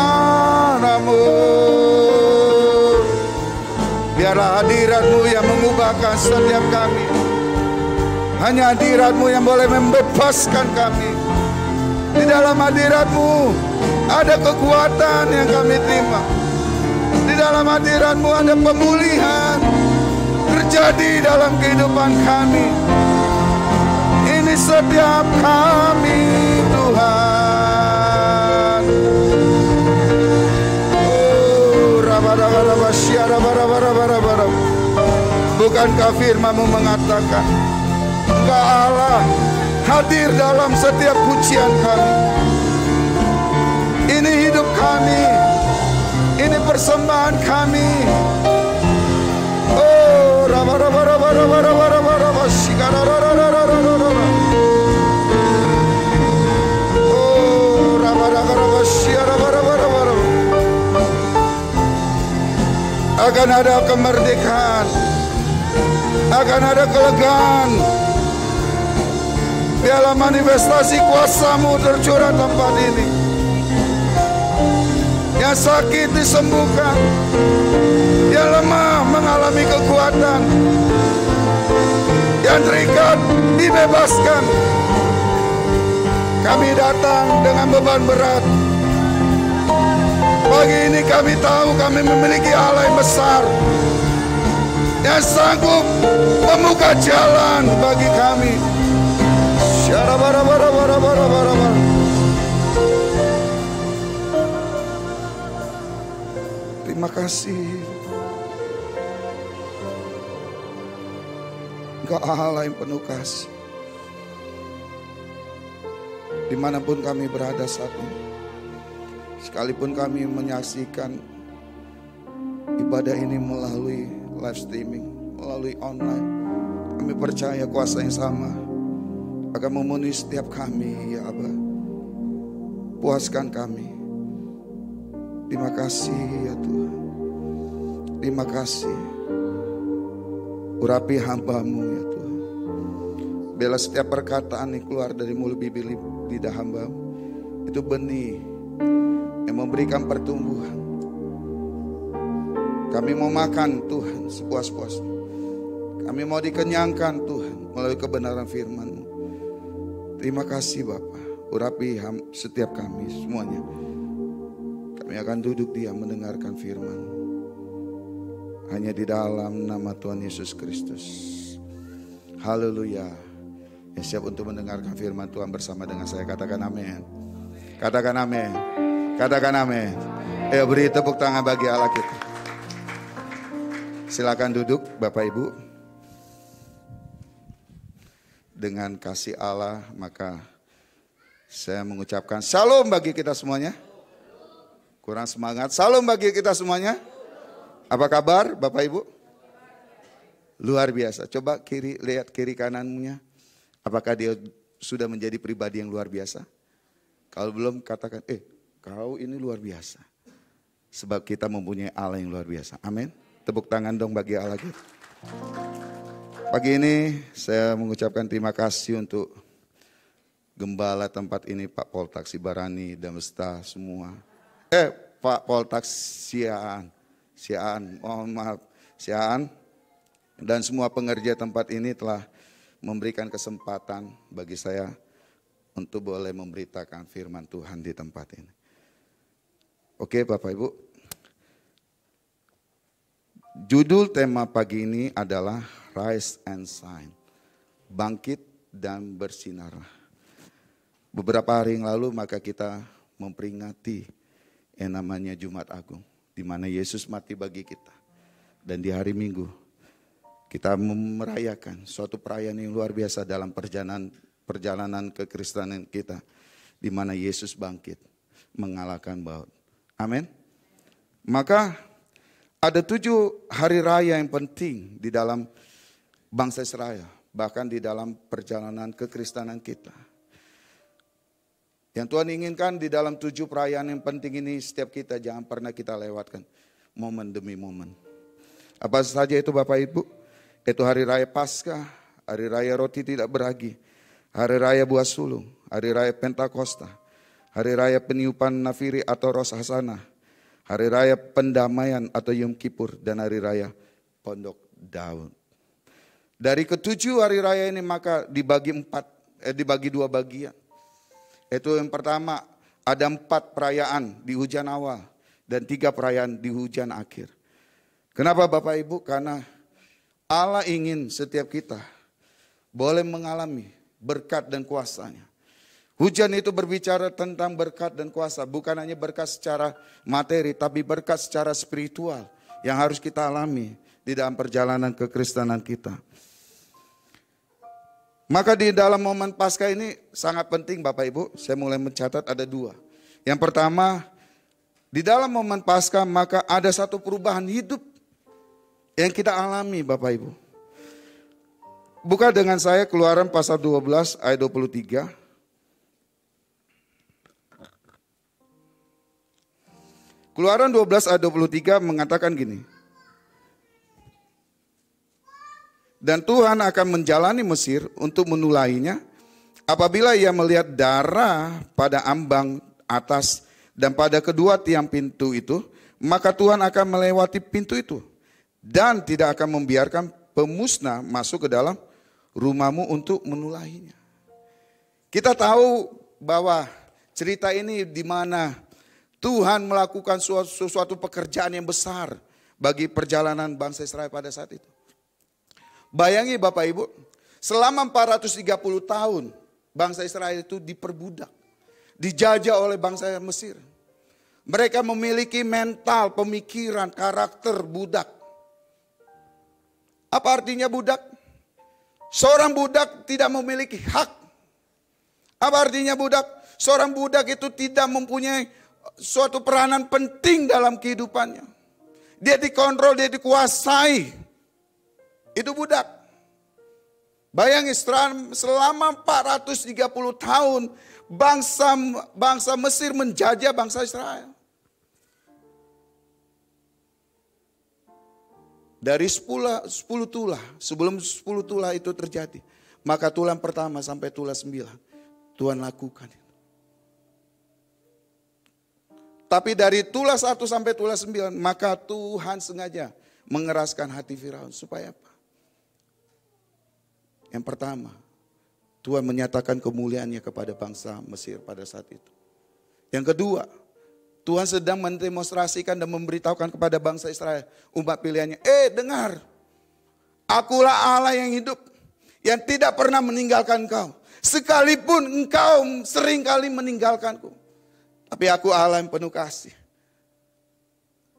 Speaker 4: ramu. Biarlah hadirat-Mu yang mengubahkan setiap kami. Hanya hadirat-Mu yang boleh membebaskan kami. Di dalam hadirat-Mu ada kekuatan yang kami terima. Di dalam hadirat-Mu ada pemulihan terjadi dalam kehidupan kami. Ini setiap kami Tuhan. Oh, bukankah firman-Mu mengatakan Engkau Allah hadir dalam setiap pujian kami. Ini hidup kami, ini persembahan kami. Oh, akan ada kemerdekaan, akan ada kelegaan. Biarlah manifestasi kuasa-Mu tercurah tempat ini. Yang sakit disembuhkan, yang lemah mengalami kekuatan, yang terikat dibebaskan, Kami datang dengan beban berat. Pagi ini kami tahu kami memiliki Allah yang besar, yang sanggup membuka jalan bagi kami. Terima kasih. Engkau Allah yang penuh kasih. Dimanapun kami berada saat ini, sekalipun kami menyaksikan ibadah ini melalui live streaming, melalui online, kami percaya kuasa yang sama akan memenuhi setiap kami, ya Aba. Puaskan kami. Terima kasih ya Tuhan. Terima kasih. Urapi hamba-Mu ya Tuhan. Bila setiap perkataan yang keluar dari mulut bibir lidah hamba-Mu itu benih yang memberikan pertumbuhan. Kami mau makan Tuhan sepuas-puasnya. Kami mau dikenyangkan Tuhan melalui kebenaran firman-Mu. Terima kasih Bapa. Urapi setiap kami semuanya. Kami akan duduk diam mendengarkan firman-Mu. Hanya di dalam nama Tuhan Yesus Kristus. Haleluya. Yang siap untuk mendengarkan firman Tuhan bersama dengan saya, katakan amin. Katakan amin. Katakan amin. Ayo beri tepuk tangan bagi Allah kita. Silakan duduk Bapak Ibu. Dengan kasih Allah maka saya mengucapkan shalom bagi kita semuanya. Kurang semangat. Shalom bagi kita semuanya. Apa kabar Bapak Ibu? Luar biasa. Coba lihat kiri kanannya. Apakah dia sudah menjadi pribadi yang luar biasa? Kalau belum katakan, kau ini luar biasa. Sebab kita mempunyai Allah yang luar biasa. Amin. Tepuk tangan dong bagi Allah kita. Pagi ini saya mengucapkan terima kasih untuk gembala tempat ini, Pak Poltak Sibarani dan beserta semua. Pak Poltak Siaan dan semua pengerja tempat ini telah memberikan kesempatan bagi saya untuk boleh memberitakan firman Tuhan di tempat ini. Oke Bapak Ibu, judul tema pagi ini adalah Rise and Shine, bangkit dan bersinarlah. Beberapa hari yang lalu maka kita memperingati yang namanya Jumat Agung, di mana Yesus mati bagi kita. Dan di hari Minggu kita merayakan suatu perayaan yang luar biasa dalam perjalanan kekristenan kita, di mana Yesus bangkit mengalahkan maut. Amin. Maka ada 7 hari raya yang penting di dalam bangsa Israel, bahkan di dalam perjalanan kekristenan kita. Yang Tuhan inginkan di dalam 7 perayaan yang penting ini, setiap kita jangan pernah kita lewatkan momen demi momen. Apa saja itu Bapak Ibu? Itu hari raya Paskah, hari raya roti tidak beragi, hari raya buah sulung, hari raya Pentakosta, hari raya peniupan nafiri atau Rosh Hasanah, hari raya pendamaian atau Yom Kippur, dan hari raya Pondok Daud. Dari ke-7 hari raya ini maka dibagi 2 bagian. Itu yang pertama, ada 4 perayaan di hujan awal dan 3 perayaan di hujan akhir. Kenapa Bapak Ibu? Karena Allah ingin setiap kita boleh mengalami berkat dan kuasanya. Hujan itu berbicara tentang berkat dan kuasa, bukan hanya berkat secara materi, tapi berkat secara spiritual yang harus kita alami di dalam perjalanan kekristenan kita. Maka di dalam momen Paskah ini sangat penting Bapak Ibu, saya mulai mencatat ada 2. Yang pertama, di dalam momen Paskah maka ada satu perubahan hidup yang kita alami Bapak Ibu. Buka dengan saya Keluaran pasal 12 ayat 23. Keluaran 12 ayat 23 mengatakan gini. Dan Tuhan akan menjalani Mesir untuk menulainya apabila ia melihat darah pada ambang atas dan pada kedua tiang pintu itu, maka Tuhan akan melewati pintu itu dan tidak akan membiarkan pemusnah masuk ke dalam rumahmu untuk menulainya. Kita tahu bahwa cerita ini di mana Tuhan melakukan suatu pekerjaan yang besar bagi perjalanan bangsa Israel pada saat itu. Bayangi Bapak Ibu, selama 430 tahun bangsa Israel itu diperbudak, dijajah oleh bangsa Mesir. Mereka memiliki mental, pemikiran, karakter budak. Apa artinya budak? Seorang budak tidak memiliki hak. Apa artinya budak? Seorang budak itu tidak mempunyai suatu peranan penting dalam kehidupannya. Dia dikontrol, dia dikuasai. Itu budak. Bayangin selama 430 tahun bangsa Mesir menjajah bangsa Israel. Dari 10 tulah, sebelum 10 tulah itu terjadi, maka tulah pertama sampai tulah 9 Tuhan lakukan. Tapi dari tulah 1 sampai tulah 9, maka Tuhan sengaja mengeraskan hati Firaun. Supaya apa? Yang pertama, Tuhan menyatakan kemuliaannya kepada bangsa Mesir pada saat itu. Yang kedua, Tuhan sedang mendemonstrasikan dan memberitahukan kepada bangsa Israel, umat pilihannya, dengar, akulah Allah yang hidup, yang tidak pernah meninggalkan kau. Sekalipun engkau seringkali meninggalkanku. Tapi aku Allah yang penuh kasih,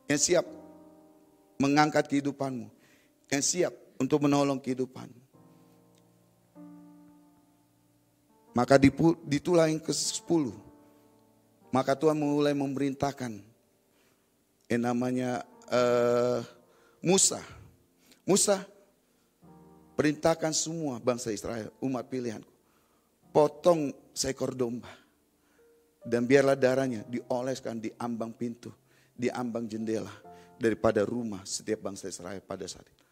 Speaker 4: yang siap mengangkat kehidupanmu, yang siap untuk menolong kehidupanmu. Maka di tulah yang ke-10, maka Tuhan mulai memerintahkan yang namanya Musa. Musa, perintahkan semua bangsa Israel, umat pilihanku, potong seekor domba. Dan biarlah darahnya dioleskan di ambang pintu, di ambang jendela daripada rumah setiap bangsa Israel pada saat itu.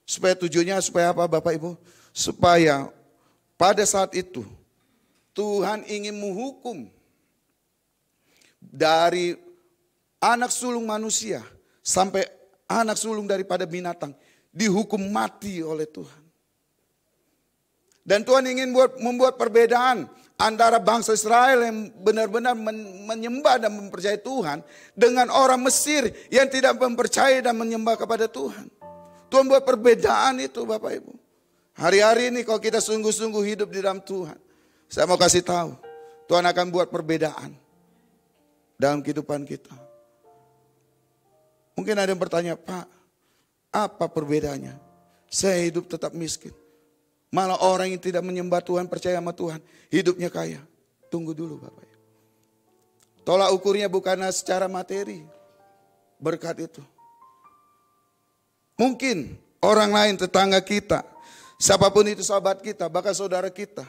Speaker 4: Supaya tujuannya supaya apa Bapak Ibu? Supaya pada saat itu Tuhan ingin menghukum dari anak sulung manusia sampai anak sulung daripada binatang dihukum mati oleh Tuhan. Dan Tuhan ingin membuat perbedaan antara bangsa Israel yang benar-benar menyembah dan mempercayai Tuhan dengan orang Mesir yang tidak mempercayai dan menyembah kepada Tuhan. Tuhan buat perbedaan itu Bapak Ibu. Hari-hari ini kalau kita sungguh-sungguh hidup di dalam Tuhan, saya mau kasih tahu, Tuhan akan buat perbedaan dalam kehidupan kita. Mungkin ada yang bertanya, Pak, apa perbedaannya? Saya hidup tetap miskin. Malah orang yang tidak menyembah Tuhan, percaya sama Tuhan, hidupnya kaya. Tunggu dulu Bapak. Tolak ukurnya bukan secara materi, berkat itu. Mungkin orang lain, tetangga kita, siapapun itu sahabat kita, bahkan saudara kita.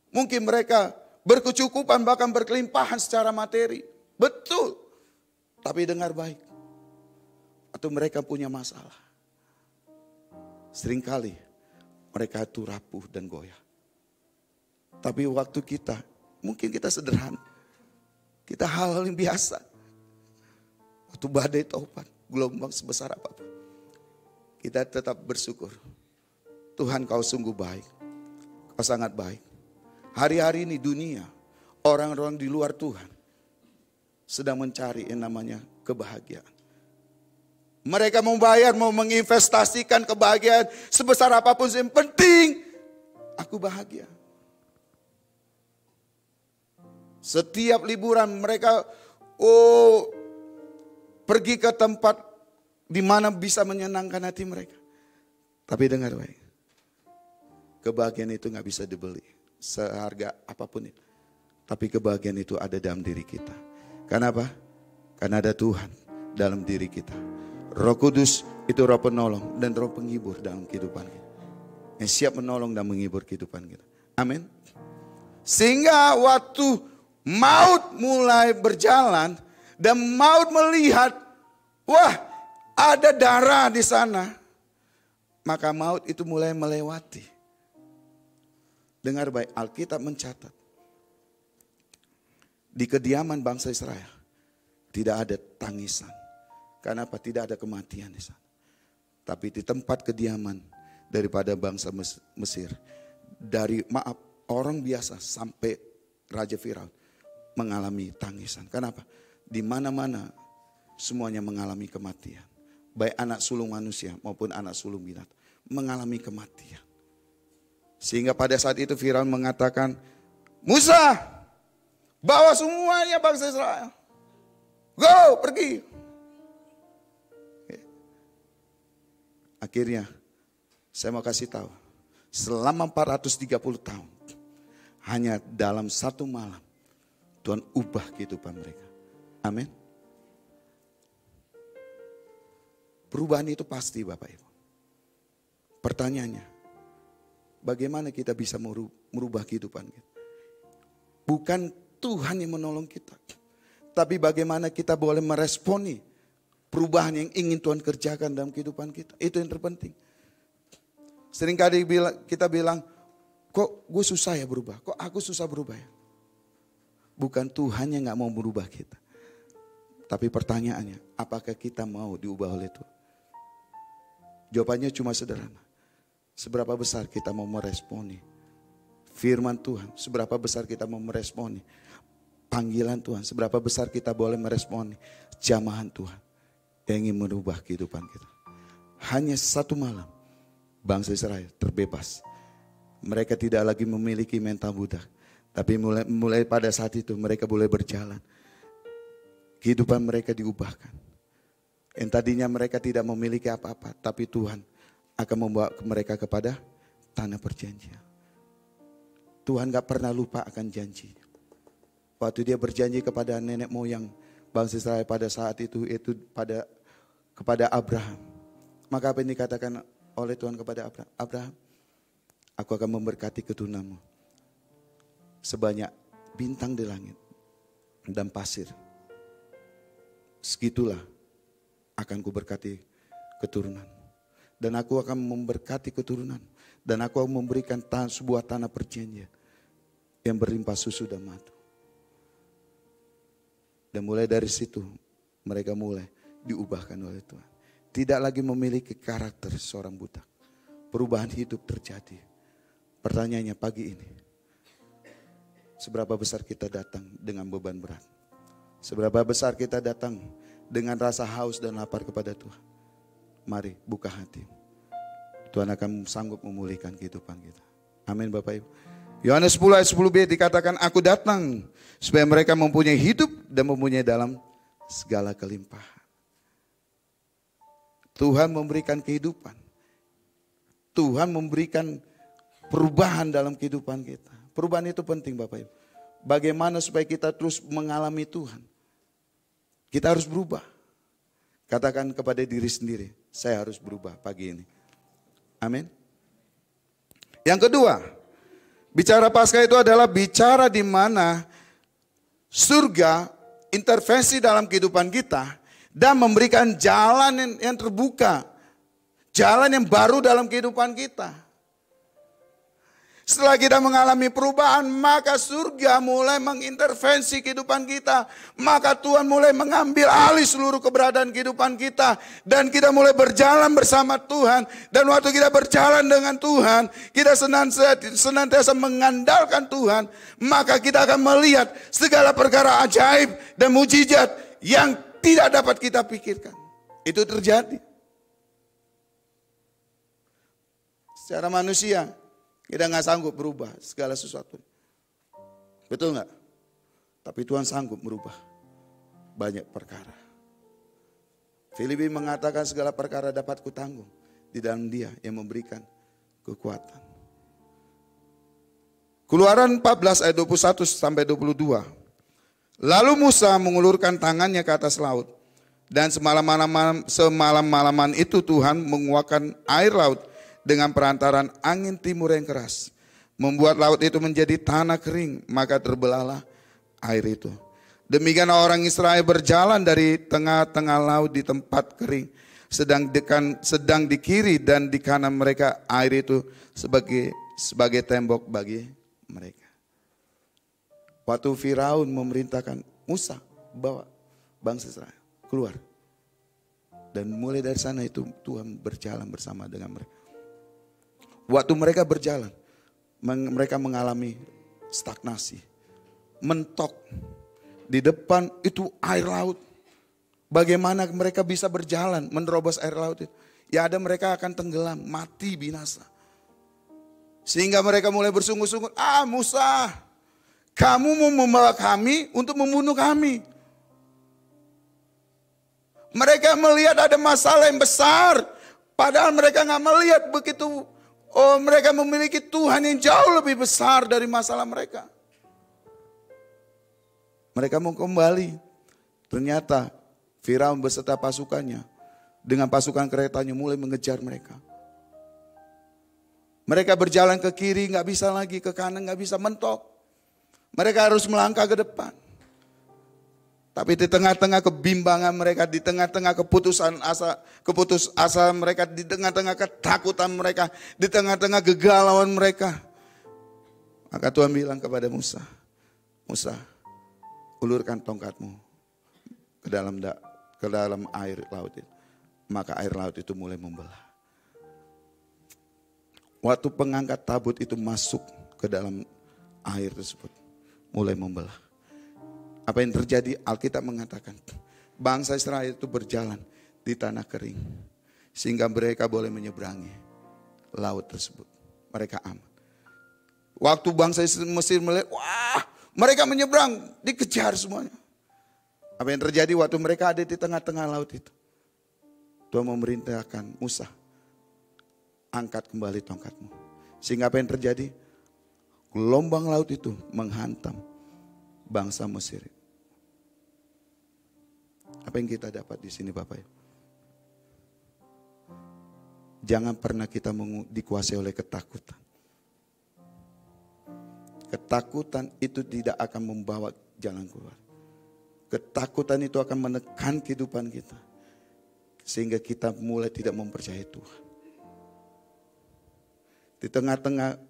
Speaker 4: Mungkin mereka berkecukupan, bahkan berkelimpahan secara materi. Betul, tapi dengar baik. Atau mereka punya masalah. Seringkali mereka itu rapuh dan goyah. Tapi waktu kita, mungkin kita sederhana. Kita hal-hal yang biasa. Waktu badai taubat, gelombang sebesar apapun. Kita tetap bersyukur. Tuhan kau sungguh baik. Kau sangat baik. Hari-hari ini dunia, orang-orang di luar Tuhan sedang mencari yang namanya kebahagiaan. Mereka mau bayar, mau menginvestasikan kebahagiaan sebesar apapun. Yang penting aku bahagia. Setiap liburan mereka pergi ke tempat di mana bisa menyenangkan hati mereka. Tapi dengar baik, kebahagiaan itu gak bisa dibeli seharga apapun itu. Tapi kebahagiaan itu ada dalam diri kita. Karena apa? Karena ada Tuhan dalam diri kita. Roh Kudus itu roh penolong dan roh penghibur dalam kehidupan kita. Yang siap menolong dan menghibur kehidupan kita. Amin. Sehingga waktu maut mulai berjalan dan maut melihat, wah ada darah di sana. Maka maut itu mulai melewati. Dengar baik, Alkitab mencatat. Di kediaman bangsa Israel tidak ada tangisan. Karena apa? Tidak ada kematian di sana. Tapi di tempat kediaman daripada bangsa Mesir, dari orang biasa sampai Raja Firaun mengalami tangisan. Kenapa? Di mana-mana semuanya mengalami kematian. Baik anak sulung manusia maupun anak sulung binatang mengalami kematian. Sehingga pada saat itu Firaun mengatakan, Musa, bawa semuanya bangsa Israel. Go, pergi. Akhirnya saya mau kasih tahu, selama 430 tahun, hanya dalam satu malam Tuhan ubah kehidupan mereka. Amin. Perubahan itu pasti Bapak Ibu. Pertanyaannya, bagaimana kita bisa merubah kehidupan kita? Bukan Tuhan yang menolong kita, tapi bagaimana kita boleh meresponi perubahan yang ingin Tuhan kerjakan dalam kehidupan kita. Itu yang terpenting. Seringkali kita bilang, kok gue susah ya berubah? Kok aku susah berubah ya? Bukan Tuhan yang gak mau berubah kita. Tapi pertanyaannya, apakah kita mau diubah oleh Tuhan? Jawabannya cuma sederhana. Seberapa besar kita mau meresponi firman Tuhan? Seberapa besar kita mau meresponi panggilan Tuhan? Seberapa besar kita boleh meresponi jamahan Tuhan yang ingin merubah kehidupan kita? Hanya satu malam bangsa Israel terbebas. Mereka tidak lagi memiliki mental budak. Tapi mulai pada saat itu mereka boleh berjalan. Kehidupan mereka diubahkan. Yang tadinya mereka tidak memiliki apa-apa, tapi Tuhan akan membawa mereka kepada tanah perjanjian. Tuhan gak pernah lupa akan janjinya. Waktu dia berjanji kepada nenek moyang bangsa Israel pada saat itu kepada Abraham. Maka apa yang dikatakan oleh Tuhan kepada Abraham? Abraham, aku akan memberkati keturunanmu sebanyak bintang di langit dan pasir. Segitulah akan kuberkati keturunan. Dan aku akan memberkati keturunan. Dan aku akan memberikan sebuah tanah perjanjian yang berlimpah susu dan madu. Dan mulai dari situ mereka mulai diubahkan oleh Tuhan. Tidak lagi memiliki karakter seorang budak. Perubahan hidup terjadi. Pertanyaannya pagi ini, seberapa besar kita datang dengan beban berat? Seberapa besar kita datang dengan rasa haus dan lapar kepada Tuhan? Mari buka hati. Tuhan akan sanggup memulihkan kehidupan kita. Amin Bapak Ibu. Yohanes 10 ayat 10b dikatakan, aku datang supaya mereka mempunyai hidup dan mempunyai dalam segala kelimpahan. Tuhan memberikan kehidupan. Tuhan memberikan perubahan dalam kehidupan kita. Perubahan itu penting Bapak Ibu. Bagaimana supaya kita terus mengalami Tuhan? Kita harus berubah. Katakan kepada diri sendiri, saya harus berubah pagi ini. Amin. Yang kedua, bicara Paskah itu adalah bicara di mana surga intervensi dalam kehidupan kita dan memberikan jalan yang terbuka, jalan yang baru dalam kehidupan kita. Setelah kita mengalami perubahan, maka surga mulai mengintervensi kehidupan kita. Maka Tuhan mulai mengambil alih seluruh keberadaan kehidupan kita. Dan kita mulai berjalan bersama Tuhan. Dan waktu kita berjalan dengan Tuhan, kita senantiasa mengandalkan Tuhan. Maka kita akan melihat segala perkara ajaib dan mujizat yang tidak dapat kita pikirkan. Itu terjadi. Secara manusia, kita gak sanggup berubah segala sesuatu. Betul gak? Tapi Tuhan sanggup merubah banyak perkara. Filipi mengatakan segala perkara dapat kutanggung di dalam Dia yang memberikan kekuatan. Keluaran 14 ayat 21 sampai 22. Lalu Musa mengulurkan tangannya ke atas laut. Dan semalam-malaman itu Tuhan menguakkan air laut dengan perantaran angin timur yang keras. Membuat laut itu menjadi tanah kering, maka terbelahlah air itu. Demikian orang Israel berjalan dari tengah-tengah laut di tempat kering. Sedang di kiri dan di kanan mereka air itu sebagai tembok bagi mereka. Waktu Firaun memerintahkan Musa, bawa bangsa Israel keluar. Dan mulai dari sana itu Tuhan berjalan bersama dengan mereka. Waktu mereka berjalan, mereka mengalami stagnasi. mentok. Di depan itu air laut. Bagaimana mereka bisa berjalan menerobos air laut itu? Ya ada mereka akan tenggelam, mati, binasa. Sehingga mereka mulai bersungut-sungut, Musa, kamu mau membawa kami untuk membunuh kami. Mereka melihat ada masalah yang besar, padahal mereka nggak melihat begitu. Mereka memiliki Tuhan yang jauh lebih besar dari masalah mereka. Mereka mau kembali, ternyata Firaun beserta pasukannya dengan pasukan keretanya mulai mengejar mereka. Mereka berjalan ke kiri nggak bisa lagi, ke kanan nggak bisa, mentok. Mereka harus melangkah ke depan. Tapi di tengah-tengah kebimbangan mereka, di tengah-tengah keputus asa mereka, di tengah-tengah ketakutan mereka, di tengah-tengah kegalauan mereka, maka Tuhan bilang kepada Musa, Musa, ulurkan tongkatmu ke dalam air laut itu. Maka air laut itu mulai membelah. Waktu pengangkat tabut itu masuk ke dalam air tersebut, mulai membelah. Apa yang terjadi? Alkitab mengatakan bangsa Israel itu berjalan di tanah kering sehingga mereka boleh menyeberangi laut tersebut. Mereka aman. Waktu bangsa Mesir melihat, wah, mereka menyeberang, dikejar semuanya. Apa yang terjadi waktu mereka ada di tengah-tengah laut itu? Tuhan memerintahkan Musa, angkat kembali tongkatmu. Sehingga apa yang terjadi? Gelombang laut itu menghantam bangsa Mesir. Apa yang kita dapat di sini Bapak Ibu? Jangan pernah kita dikuasai oleh ketakutan. Ketakutan itu tidak akan membawa jalan keluar. Ketakutan itu akan menekan kehidupan kita. Sehingga kita mulai tidak mempercayai Tuhan. Di tengah-tengah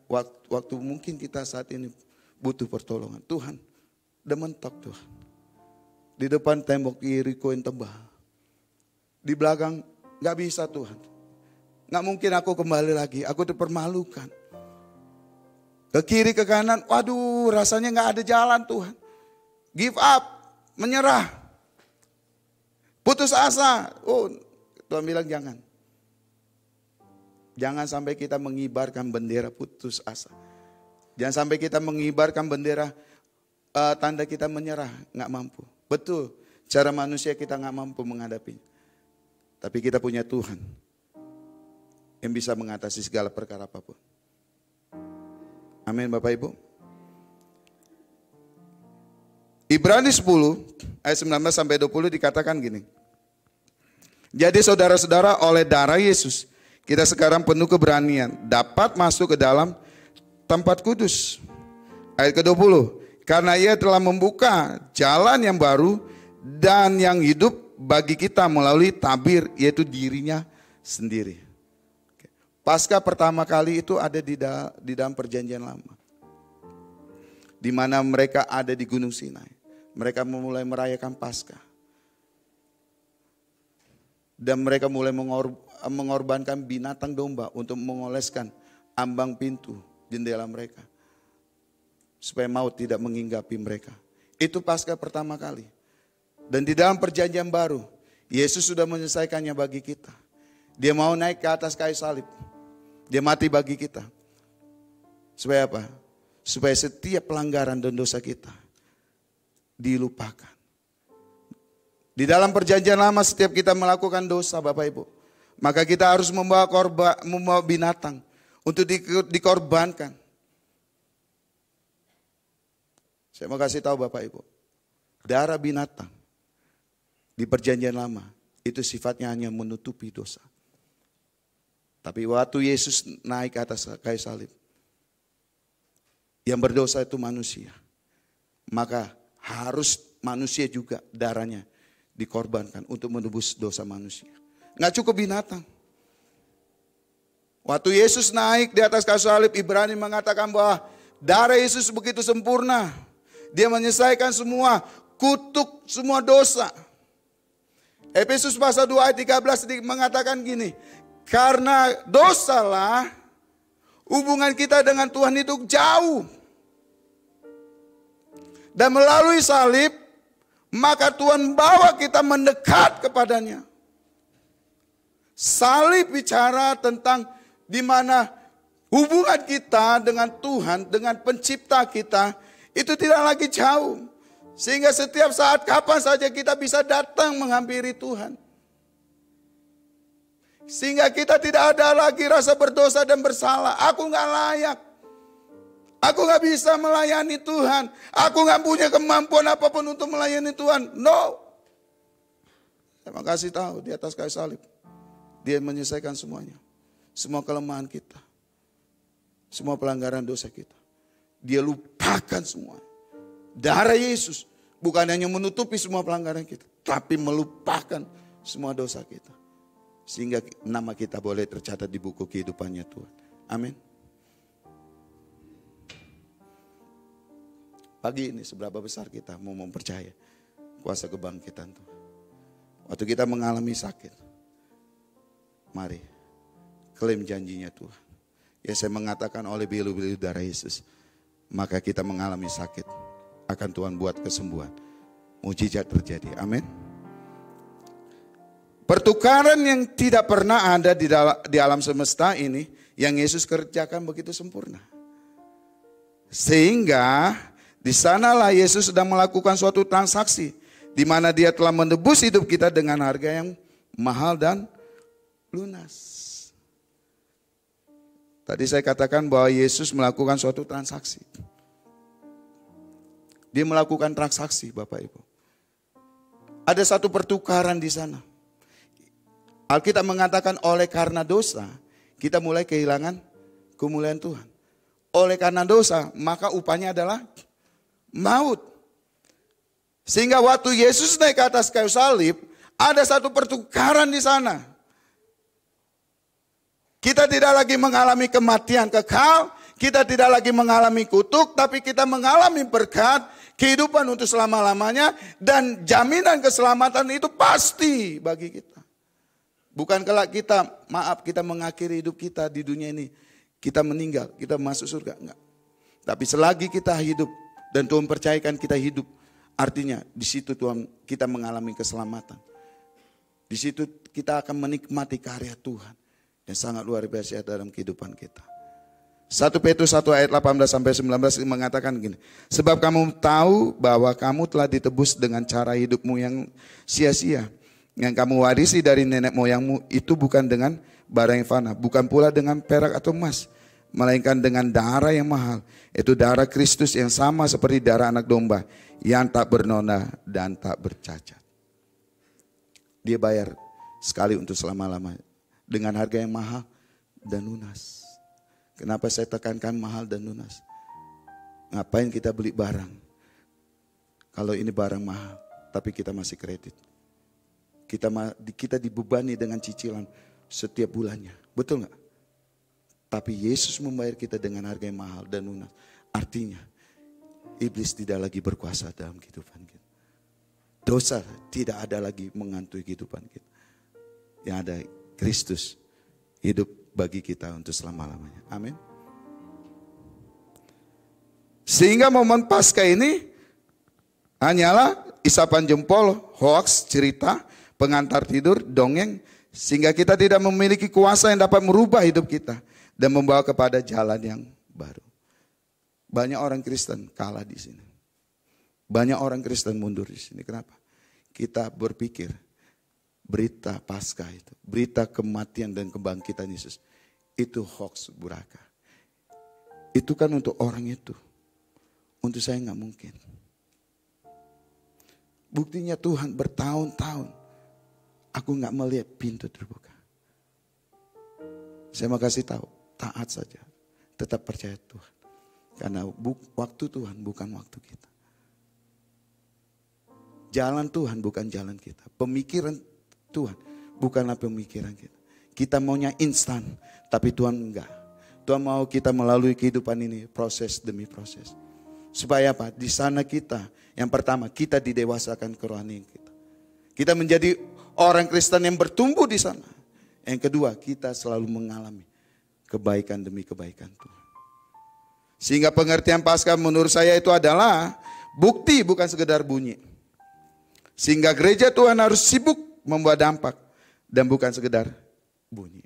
Speaker 4: waktu mungkin kita saat ini butuh pertolongan. Tuhan, udah mentok Tuhan. Di depan tembok Yeriko yang tebal. Di belakang gak bisa Tuhan. Gak mungkin aku kembali lagi. Aku dipermalukan. Ke kiri ke kanan. Waduh rasanya gak ada jalan Tuhan. Give up. Menyerah. Putus asa. Tuhan bilang jangan. Jangan sampai kita mengibarkan bendera putus asa. Jangan sampai kita mengibarkan bendera tanda kita menyerah, gak mampu. Betul, cara manusia kita gak mampu menghadapinya. Tapi kita punya Tuhan yang bisa mengatasi segala perkara apapun. Amin Bapak Ibu. Ibrani 10 ayat 19 sampai 20 dikatakan gini. Jadi saudara-saudara, oleh darah Yesus kita sekarang penuh keberanian dapat masuk ke dalam tempat kudus. Ayat ke-20. Karena ia telah membuka jalan yang baru dan yang hidup bagi kita melalui tabir, yaitu dirinya sendiri. Paskah pertama kali itu ada di dalam perjanjian lama. Di mana mereka ada di Gunung Sinai. Mereka mulai merayakan Paskah. Dan mereka mulai mengorbankan binatang domba untuk mengoleskan ambang pintu jendela mereka. Supaya maut tidak menghinggapi mereka. Itu Paskah pertama kali. Dan di dalam perjanjian baru, Yesus sudah menyelesaikannya bagi kita. Dia mau naik ke atas kayu salib. Dia mati bagi kita. Supaya apa? Supaya setiap pelanggaran dan dosa kita dilupakan. Di dalam perjanjian lama setiap kita melakukan dosa Bapak Ibu, maka kita harus membawa binatang untuk dikorbankan. Saya mau kasih tahu Bapak Ibu, darah binatang di perjanjian lama itu sifatnya hanya menutupi dosa. Tapi waktu Yesus naik ke atas kayu salib, yang berdosa itu manusia. Maka harus manusia juga darahnya dikorbankan untuk menebus dosa manusia. Nggak cukup binatang. Waktu Yesus naik di atas kayu salib, Ibrani mengatakan bahwa darah Yesus begitu sempurna. Dia menyelesaikan semua, kutuk semua dosa. Efesus pasal 2 ayat 13 mengatakan gini. Karena dosalah hubungan kita dengan Tuhan itu jauh. Dan melalui salib, maka Tuhan bawa kita mendekat kepadanya. Salib bicara tentang di mana hubungan kita dengan Tuhan, dengan pencipta kita, itu tidak lagi jauh. Sehingga setiap saat kapan saja kita bisa datang menghampiri Tuhan. Sehingga kita tidak ada lagi rasa berdosa dan bersalah. Aku gak layak. Aku gak bisa melayani Tuhan. Aku gak punya kemampuan apapun untuk melayani Tuhan. No. Saya kasih tahu di atas kayu salib. Dia menyelesaikan semuanya. Semua kelemahan kita. Semua pelanggaran dosa kita. Dia lupakan semua. Darah Yesus bukan hanya menutupi semua pelanggaran kita. Tapi melupakan semua dosa kita. Sehingga nama kita boleh tercatat di buku kehidupannya Tuhan. Amin. Pagi ini seberapa besar kita mau mempercayai kuasa kebangkitan Tuhan. Waktu kita mengalami sakit. Mari, klaim janjinya Tuhan. Ya saya mengatakan oleh bilu-bilu darah Yesus. Maka kita mengalami sakit. Akan Tuhan buat kesembuhan. Mujizat terjadi. Amin. Pertukaran yang tidak pernah ada di alam semesta ini. Yang Yesus kerjakan begitu sempurna. Sehingga di sanalah Yesus sedang melakukan suatu transaksi. Di mana dia telah menebus hidup kita dengan harga yang mahal dan lunas. Tadi saya katakan bahwa Yesus melakukan suatu transaksi. Dia melakukan transaksi, Bapak Ibu. Ada satu pertukaran di sana. Alkitab mengatakan oleh karena dosa, kita mulai kehilangan kemuliaan Tuhan. Oleh karena dosa, maka upahnya adalah maut. Sehingga waktu Yesus naik ke atas kayu salib, ada satu pertukaran di sana. Kita tidak lagi mengalami kematian kekal, kita tidak lagi mengalami kutuk, tapi kita mengalami berkat, kehidupan untuk selama-lamanya, dan jaminan keselamatan itu pasti bagi kita. Bukan kelak kita mengakhiri hidup kita di dunia ini, kita meninggal, kita masuk surga, enggak. Tapi selagi kita hidup, dan Tuhan percayakan kita hidup, artinya di situ Tuhan kita mengalami keselamatan. Di situ kita akan menikmati karya Tuhan. Yang sangat luar biasa dalam kehidupan kita. 1 Petrus 1 ayat 18-19 mengatakan gini. Sebab kamu tahu bahwa kamu telah ditebus dengan cara hidupmu yang sia-sia. Yang kamu warisi dari nenek moyangmu itu bukan dengan barang yang fana. Bukan pula dengan perak atau emas. Melainkan dengan darah yang mahal. Itu darah Kristus yang sama seperti darah anak domba. Yang tak bernoda dan tak bercacat. Dia bayar sekali untuk selama-lamanya. Dengan harga yang mahal dan lunas. Kenapa saya tekankan mahal dan lunas? Ngapain kita beli barang? Kalau ini barang mahal, tapi kita masih kredit. Kita dibebani dengan cicilan setiap bulannya. Betul nggak? Tapi Yesus membayar kita dengan harga yang mahal dan lunas. Artinya, iblis tidak lagi berkuasa dalam kehidupan kita. Dosa tidak ada lagi menghantui kehidupan kita. Yang ada Kristus hidup bagi kita untuk selama-lamanya. Amin. Sehingga momen Paskah ini hanyalah isapan jempol, hoaks, cerita, pengantar tidur, dongeng. Sehingga kita tidak memiliki kuasa yang dapat merubah hidup kita. Dan membawa kepada jalan yang baru. Banyak orang Kristen kalah di sini. Banyak orang Kristen mundur di sini. Kenapa? Kita berpikir berita Paskah itu, berita kematian dan kebangkitan Yesus, itu hoax buraka. Itu kan untuk orang itu. Untuk saya nggak mungkin. Buktinya Tuhan bertahun-tahun, aku nggak melihat pintu terbuka. Saya mau kasih tahu, taat saja, tetap percaya Tuhan. Karena waktu Tuhan bukan waktu kita. Jalan Tuhan bukan jalan kita. Pemikiran Tuhan bukanlah pemikiran kita. Kita maunya instan, tapi Tuhan enggak. Tuhan mau kita melalui kehidupan ini proses demi proses. Supaya apa? Di sana kita, yang pertama kita didewasakan kerohanian kita. Kita menjadi orang Kristen yang bertumbuh di sana. Yang kedua, kita selalu mengalami kebaikan demi kebaikan Tuhan. Sehingga pengertian Paskah menurut saya itu adalah Bukti bukan sekedar bunyi. Sehingga gereja Tuhan harus sibuk membuat dampak dan bukan sekedar bunyi.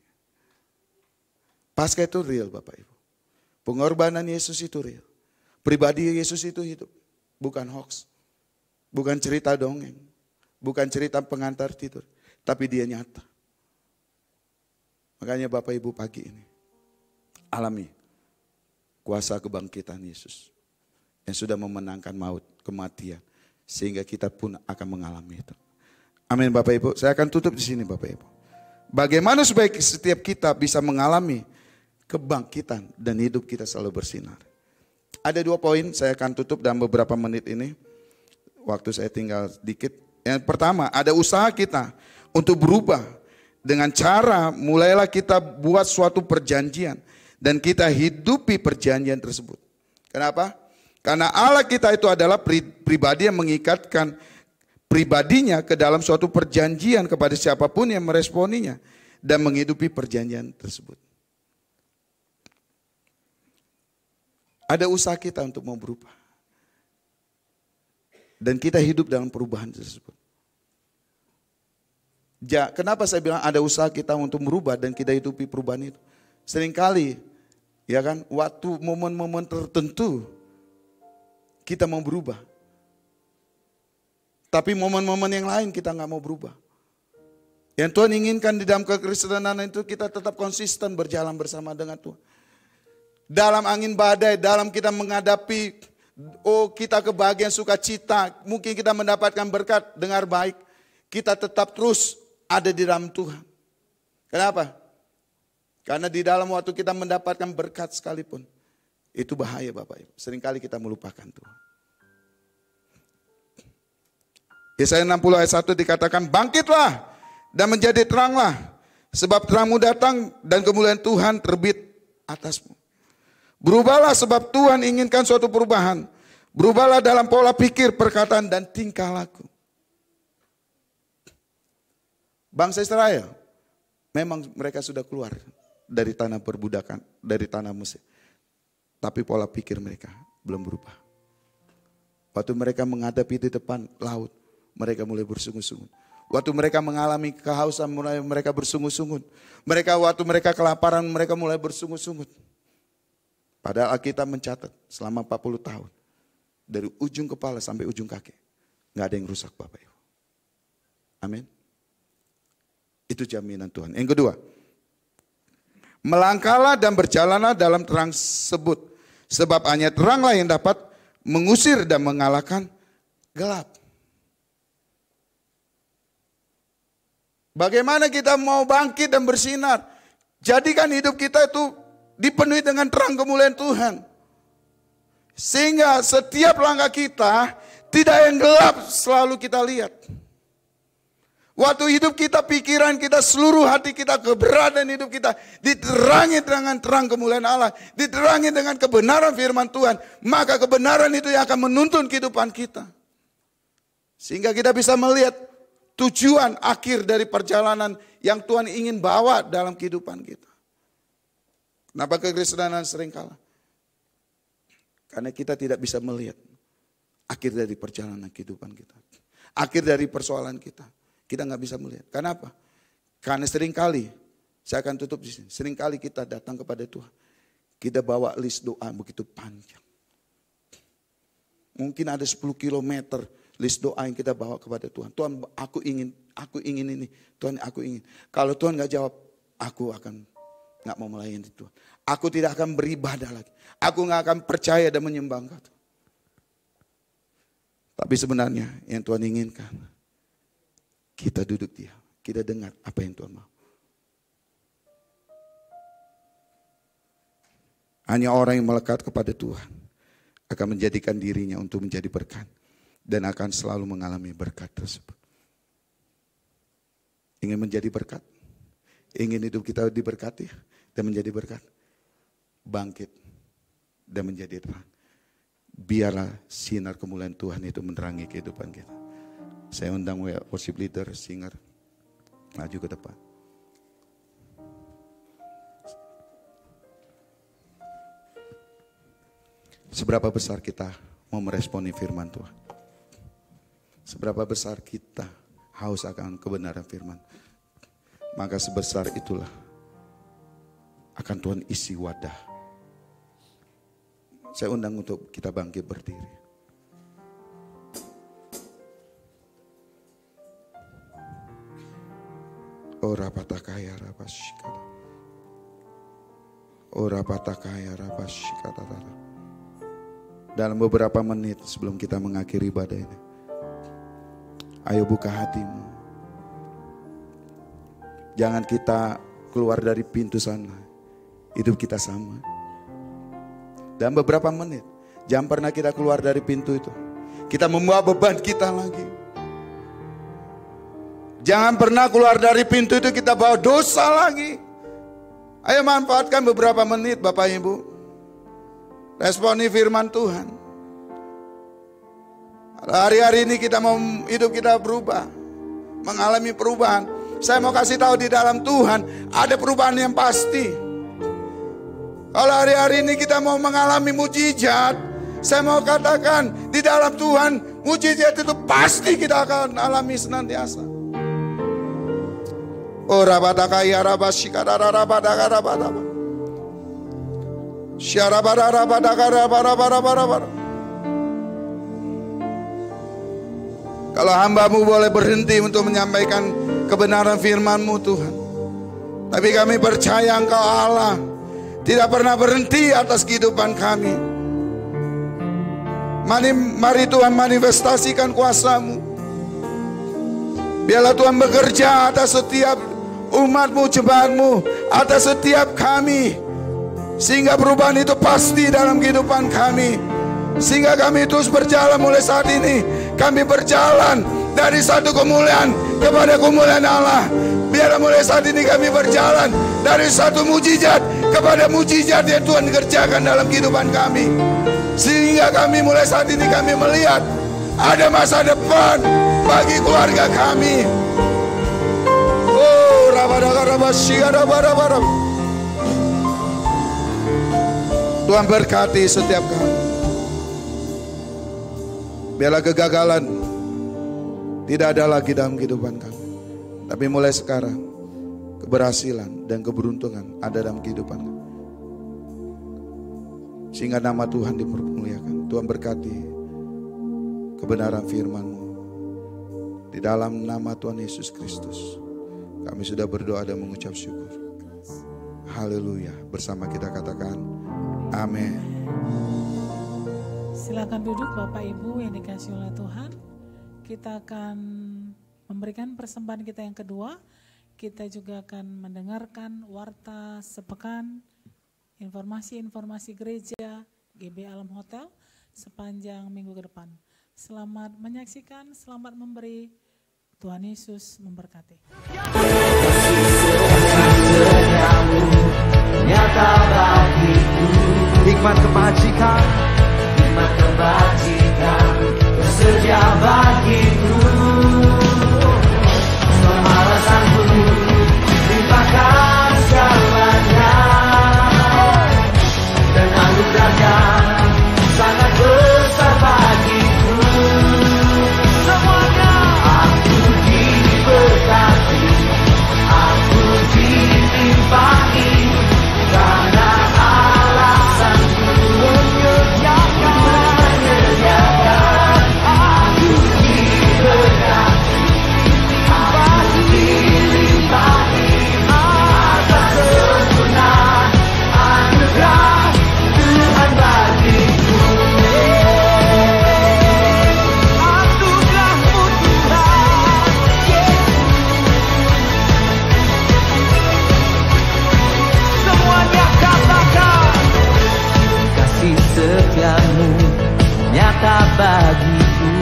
Speaker 4: Paskah itu real Bapak Ibu. Pengorbanan Yesus itu real. Pribadi Yesus itu hidup. Bukan hoax. Bukan cerita dongeng. Bukan cerita pengantar tidur. Tapi dia nyata. Makanya Bapak Ibu pagi ini alami kuasa kebangkitan Yesus yang sudah memenangkan maut, kematian, sehingga kita pun akan mengalami itu. Amin Bapak Ibu. Saya akan tutup di sini Bapak Ibu. Bagaimana supaya setiap kita bisa mengalami kebangkitan dan hidup kita selalu bersinar. Ada 2 poin saya akan tutup dalam beberapa menit ini. Waktu saya tinggal sedikit. Yang pertama, ada usaha kita untuk berubah dengan cara mulailah kita buat suatu perjanjian dan kita hidupi perjanjian tersebut. Kenapa? Karena Allah kita itu adalah pribadi yang mengikatkan pribadinya ke dalam suatu perjanjian kepada siapapun yang meresponinya dan menghidupi perjanjian tersebut. Ada usaha kita untuk mau berubah. Dan kita hidup dalam perubahan tersebut. Kenapa saya bilang ada usaha kita untuk berubah dan kita hidupi perubahan itu? Seringkali, ya kan, waktu momen-momen tertentu kita mau berubah. Tapi momen-momen yang lain kita nggak mau berubah. Yang Tuhan inginkan di dalam kekristenan itu kita tetap konsisten berjalan bersama dengan Tuhan. Dalam angin badai, dalam kita menghadapi, kita kebahagiaan sukacita, mungkin kita mendapatkan berkat, dengar baik. Kita tetap terus ada di dalam Tuhan. Kenapa? Karena di dalam waktu kita mendapatkan berkat sekalipun, itu bahaya Bapak Ibu. Seringkali kita melupakan Tuhan. Yesaya 60 ayat 1 dikatakan, bangkitlah dan menjadi teranglah, sebab terangmu datang dan kemuliaan Tuhan terbit atasmu. Berubahlah sebab Tuhan inginkan suatu perubahan. Berubahlah dalam pola pikir, perkataan dan tingkah laku. Bangsa Israel, memang mereka sudah keluar dari tanah perbudakan, dari tanah Mesir. Tapi pola pikir mereka belum berubah. Waktu mereka menghadapi di depan laut, mereka mulai bersungut-sungut. Waktu mereka mengalami kehausan, mulai mereka bersungut-sungut. Waktu mereka kelaparan, mereka mulai bersungut-sungut. Padahal Alkitab mencatat selama 40 tahun. Dari ujung kepala sampai ujung kaki. Gak ada yang rusak Bapak Ibu. Amin. Itu jaminan Tuhan. Yang kedua. Melangkahlah dan berjalanlah dalam terang sebut. Sebab hanya teranglah yang dapat mengusir dan mengalahkan gelap. Bagaimana kita mau bangkit dan bersinar? Jadikan hidup kita itu dipenuhi dengan terang kemuliaan Tuhan. Sehingga setiap langkah kita tidak yang gelap selalu kita lihat. Waktu hidup kita, pikiran kita, seluruh hati kita, keberadaan hidup kita diterangi dengan terang kemuliaan Allah. Diterangi dengan kebenaran firman Tuhan. Maka kebenaran itu yang akan menuntun kehidupan kita. Sehingga kita bisa melihat tujuan akhir dari perjalanan yang Tuhan ingin bawa dalam kehidupan kita. Kenapa kekristenan sering kalah? Karena kita tidak bisa melihat akhir dari perjalanan kehidupan kita. Akhir dari persoalan kita. Kita nggak bisa melihat. Kenapa? Karena seringkali, saya akan tutup di sini. Seringkali kita datang kepada Tuhan. Kita bawa list doa begitu panjang. Mungkin ada 10 kilometer list doa yang kita bawa kepada Tuhan. Tuhan, aku ingin ini. Tuhan, aku ingin. Kalau Tuhan nggak jawab, aku akan nggak mau melayani Tuhan. Aku tidak akan beribadah lagi. Aku nggak akan percaya dan menyembah Engkau. Tapi sebenarnya yang Tuhan inginkan, kita duduk diam, kita dengar apa yang Tuhan mau. Hanya orang yang melekat kepada Tuhan akan menjadikan dirinya untuk menjadi berkat dan akan selalu mengalami berkat tersebut. Ingin menjadi berkat, ingin hidup kita diberkati dan menjadi berkat. Bangkit dan menjadi terang. Biarlah sinar kemuliaan Tuhan itu menerangi kehidupan kita. Saya undang worship leader, singer, maju ke depan. Seberapa besar kita mau meresponi firman Tuhan. Seberapa besar kita haus akan kebenaran firman, maka sebesar itulah akan Tuhan isi wadah. Saya undang untuk kita bangkit berdiri. Ora patakaya rabashikata. Ora patakaya rabashikata. Dalam beberapa menit sebelum kita mengakhiri ibadah ini, ayo buka hatimu. Jangan kita keluar dari pintu sana, hidup kita sama. Dan beberapa menit, jangan pernah kita keluar dari pintu itu, kita membawa beban kita lagi. Jangan pernah keluar dari pintu itu kita bawa dosa lagi. Ayo manfaatkan beberapa menit Bapak Ibu. Responi firman Tuhan. Hari-hari ini kita mau hidup kita berubah, mengalami perubahan. Saya mau kasih tahu di dalam Tuhan ada perubahan yang pasti. Kalau hari-hari ini kita mau mengalami mujizat, saya mau katakan di dalam Tuhan mujizat itu pasti kita akan alami senantiasa. Oh rabadakaya rabashikara rabadaka rabadaba. Syarabara rabadaka rabadabara. Kalau hambamu boleh berhenti untuk menyampaikan kebenaran firman-Mu Tuhan, tapi kami percaya Engkau Allah tidak pernah berhenti atas kehidupan kami. Mari Tuhan manifestasikan kuasa-Mu. Biarlah Tuhan bekerja atas setiap umat-Mu, jemaat-Mu, atas setiap kami. Sehingga perubahan itu pasti dalam kehidupan kami. Sehingga kami terus berjalan mulai saat ini. Kami berjalan dari satu kemuliaan kepada kemuliaan Allah. Biarlah mulai saat ini kami berjalan dari satu mujizat kepada mujizat yang Tuhan kerjakan dalam kehidupan kami. Sehingga kami mulai saat ini kami melihat ada masa depan bagi keluarga kami. Oh, Tuhan berkati setiap kami. Biarlah kegagalan tidak ada lagi dalam kehidupan kami. Tapi mulai sekarang keberhasilan dan keberuntungan ada dalam kehidupan kami. Sehingga nama Tuhan dipermuliakan. Tuhan berkati kebenaran firman-Mu. Di dalam nama Tuhan Yesus Kristus kami sudah berdoa dan mengucap syukur. Haleluya. Bersama kita katakan amin.
Speaker 3: Silakan duduk Bapak Ibu yang dikasihi oleh Tuhan. Kita akan memberikan persembahan kita yang kedua. Kita juga akan mendengarkan warta sepekan, informasi-informasi gereja GB Alam Hotel sepanjang minggu ke depan. Selamat menyaksikan, selamat memberi. Tuhan Yesus memberkati.
Speaker 5: Nyata bagiku hikmat kebajikan tersedia bagiku. Alasanku limpahkan segalanya dan anugerahnya sangat besar bagiku. Semuanya aku diberkati, aku dilimpahi karena alasanku menyediakan aku diberkati, aku dilimpahi atas sempurna anugerah Tuhan bagiku. Anugerah-Mu Tuhan, semuanya katakan. Kasih setiamu nyata bagiku,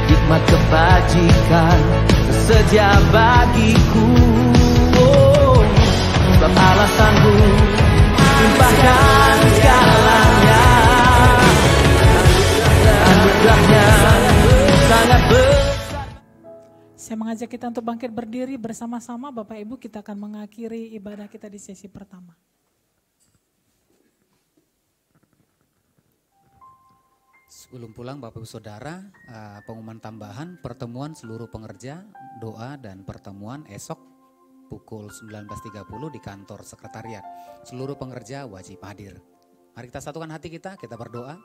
Speaker 5: hikmat kebajikan tersedia bagiku. Oh, sebab alasanku limpahkan segalanya, anugerahnya sangat besar.
Speaker 3: Saya mengajak kita untuk bangkit berdiri bersama-sama Bapak Ibu, kita akan mengakhiri ibadah kita di sesi pertama.
Speaker 6: Sebelum pulang Bapak Ibu Saudara, pengumuman tambahan pertemuan seluruh pengerja, doa dan pertemuan esok pukul 19.30 di kantor sekretariat. Seluruh pengerja wajib hadir. Mari kita satukan hati kita berdoa.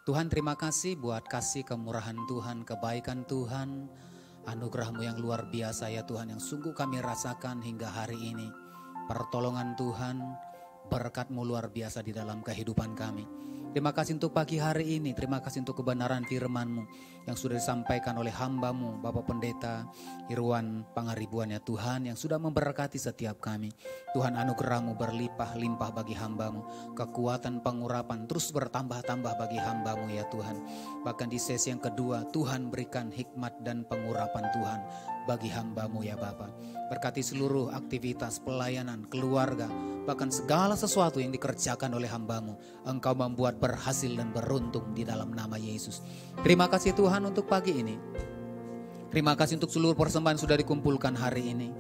Speaker 6: Tuhan, terima kasih buat kasih kemurahan Tuhan, kebaikan Tuhan, anugerah-Mu yang luar biasa ya Tuhan, yang sungguh kami rasakan hingga hari ini. Pertolongan Tuhan, berkat-Mu luar biasa di dalam kehidupan kami. Terima kasih untuk pagi hari ini, terima kasih untuk kebenaran firman-Mu yang sudah disampaikan oleh hamba-Mu, Bapak Pendeta Irwan Pangaribuan ya Tuhan, yang sudah memberkati setiap kami. Tuhan, anugerah-Mu berlimpah-limpah bagi hamba-Mu, kekuatan pengurapan terus bertambah-tambah bagi hamba-Mu ya Tuhan. Bahkan di sesi yang kedua, Tuhan berikan hikmat dan pengurapan Tuhan bagi hamba-Mu ya Bapa. Berkati seluruh aktivitas, pelayanan, keluarga, bahkan segala sesuatu yang dikerjakan oleh hamba-Mu. Engkau membuat berhasil dan beruntung di dalam nama Yesus. Terima kasih Tuhan untuk pagi ini. Terima kasih untuk seluruh persembahan sudah dikumpulkan hari ini.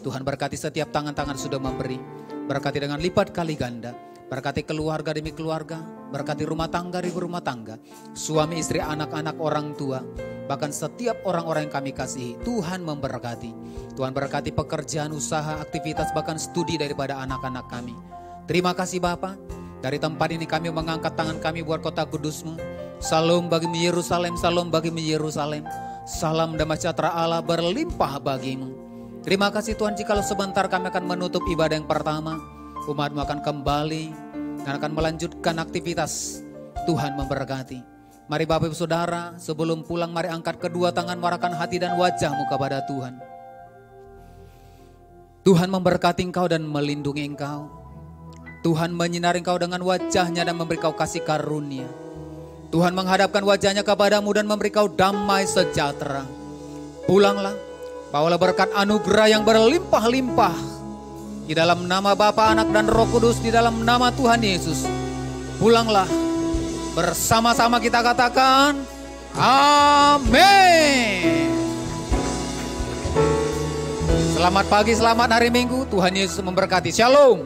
Speaker 6: Tuhan berkati setiap tangan-tangan sudah memberi. Berkati dengan lipat kali ganda. Berkati keluarga demi keluarga. Berkati rumah tangga demi rumah tangga. Suami, istri, anak-anak, orang tua. Bahkan setiap orang-orang yang kami kasihi, Tuhan memberkati. Tuhan berkati pekerjaan, usaha, aktivitas, bahkan studi daripada anak-anak kami. Terima kasih Bapa. Dari tempat ini kami mengangkat tangan kami buat kota kudus-Mu. Salam bagi Yerusalem, salam bagi Yerusalem. Salam damai sejahtera Allah berlimpah bagi-Mu. Terima kasih Tuhan, jikalau sebentar kami akan menutup ibadah yang pertama. Umat-Mu akan kembali dan akan melanjutkan aktivitas. Tuhan memberkati. Mari Bapak Ibu Saudara, sebelum pulang mari angkat kedua tangan, marahkan hati dan wajahmu kepada Tuhan. Tuhan memberkati engkau dan melindungi engkau. Tuhan menyinari engkau dengan wajahnya dan memberi kau kasih karunia. Tuhan menghadapkan wajahnya kepadamu dan memberi kau damai sejahtera. Pulanglah, bawalah berkat anugerah yang berlimpah-limpah. Di dalam nama Bapa, Anak dan Roh Kudus, di dalam nama Tuhan Yesus. Pulanglah, bersama-sama kita katakan, amin. Selamat pagi, selamat hari Minggu. Tuhan Yesus memberkati. Shalom.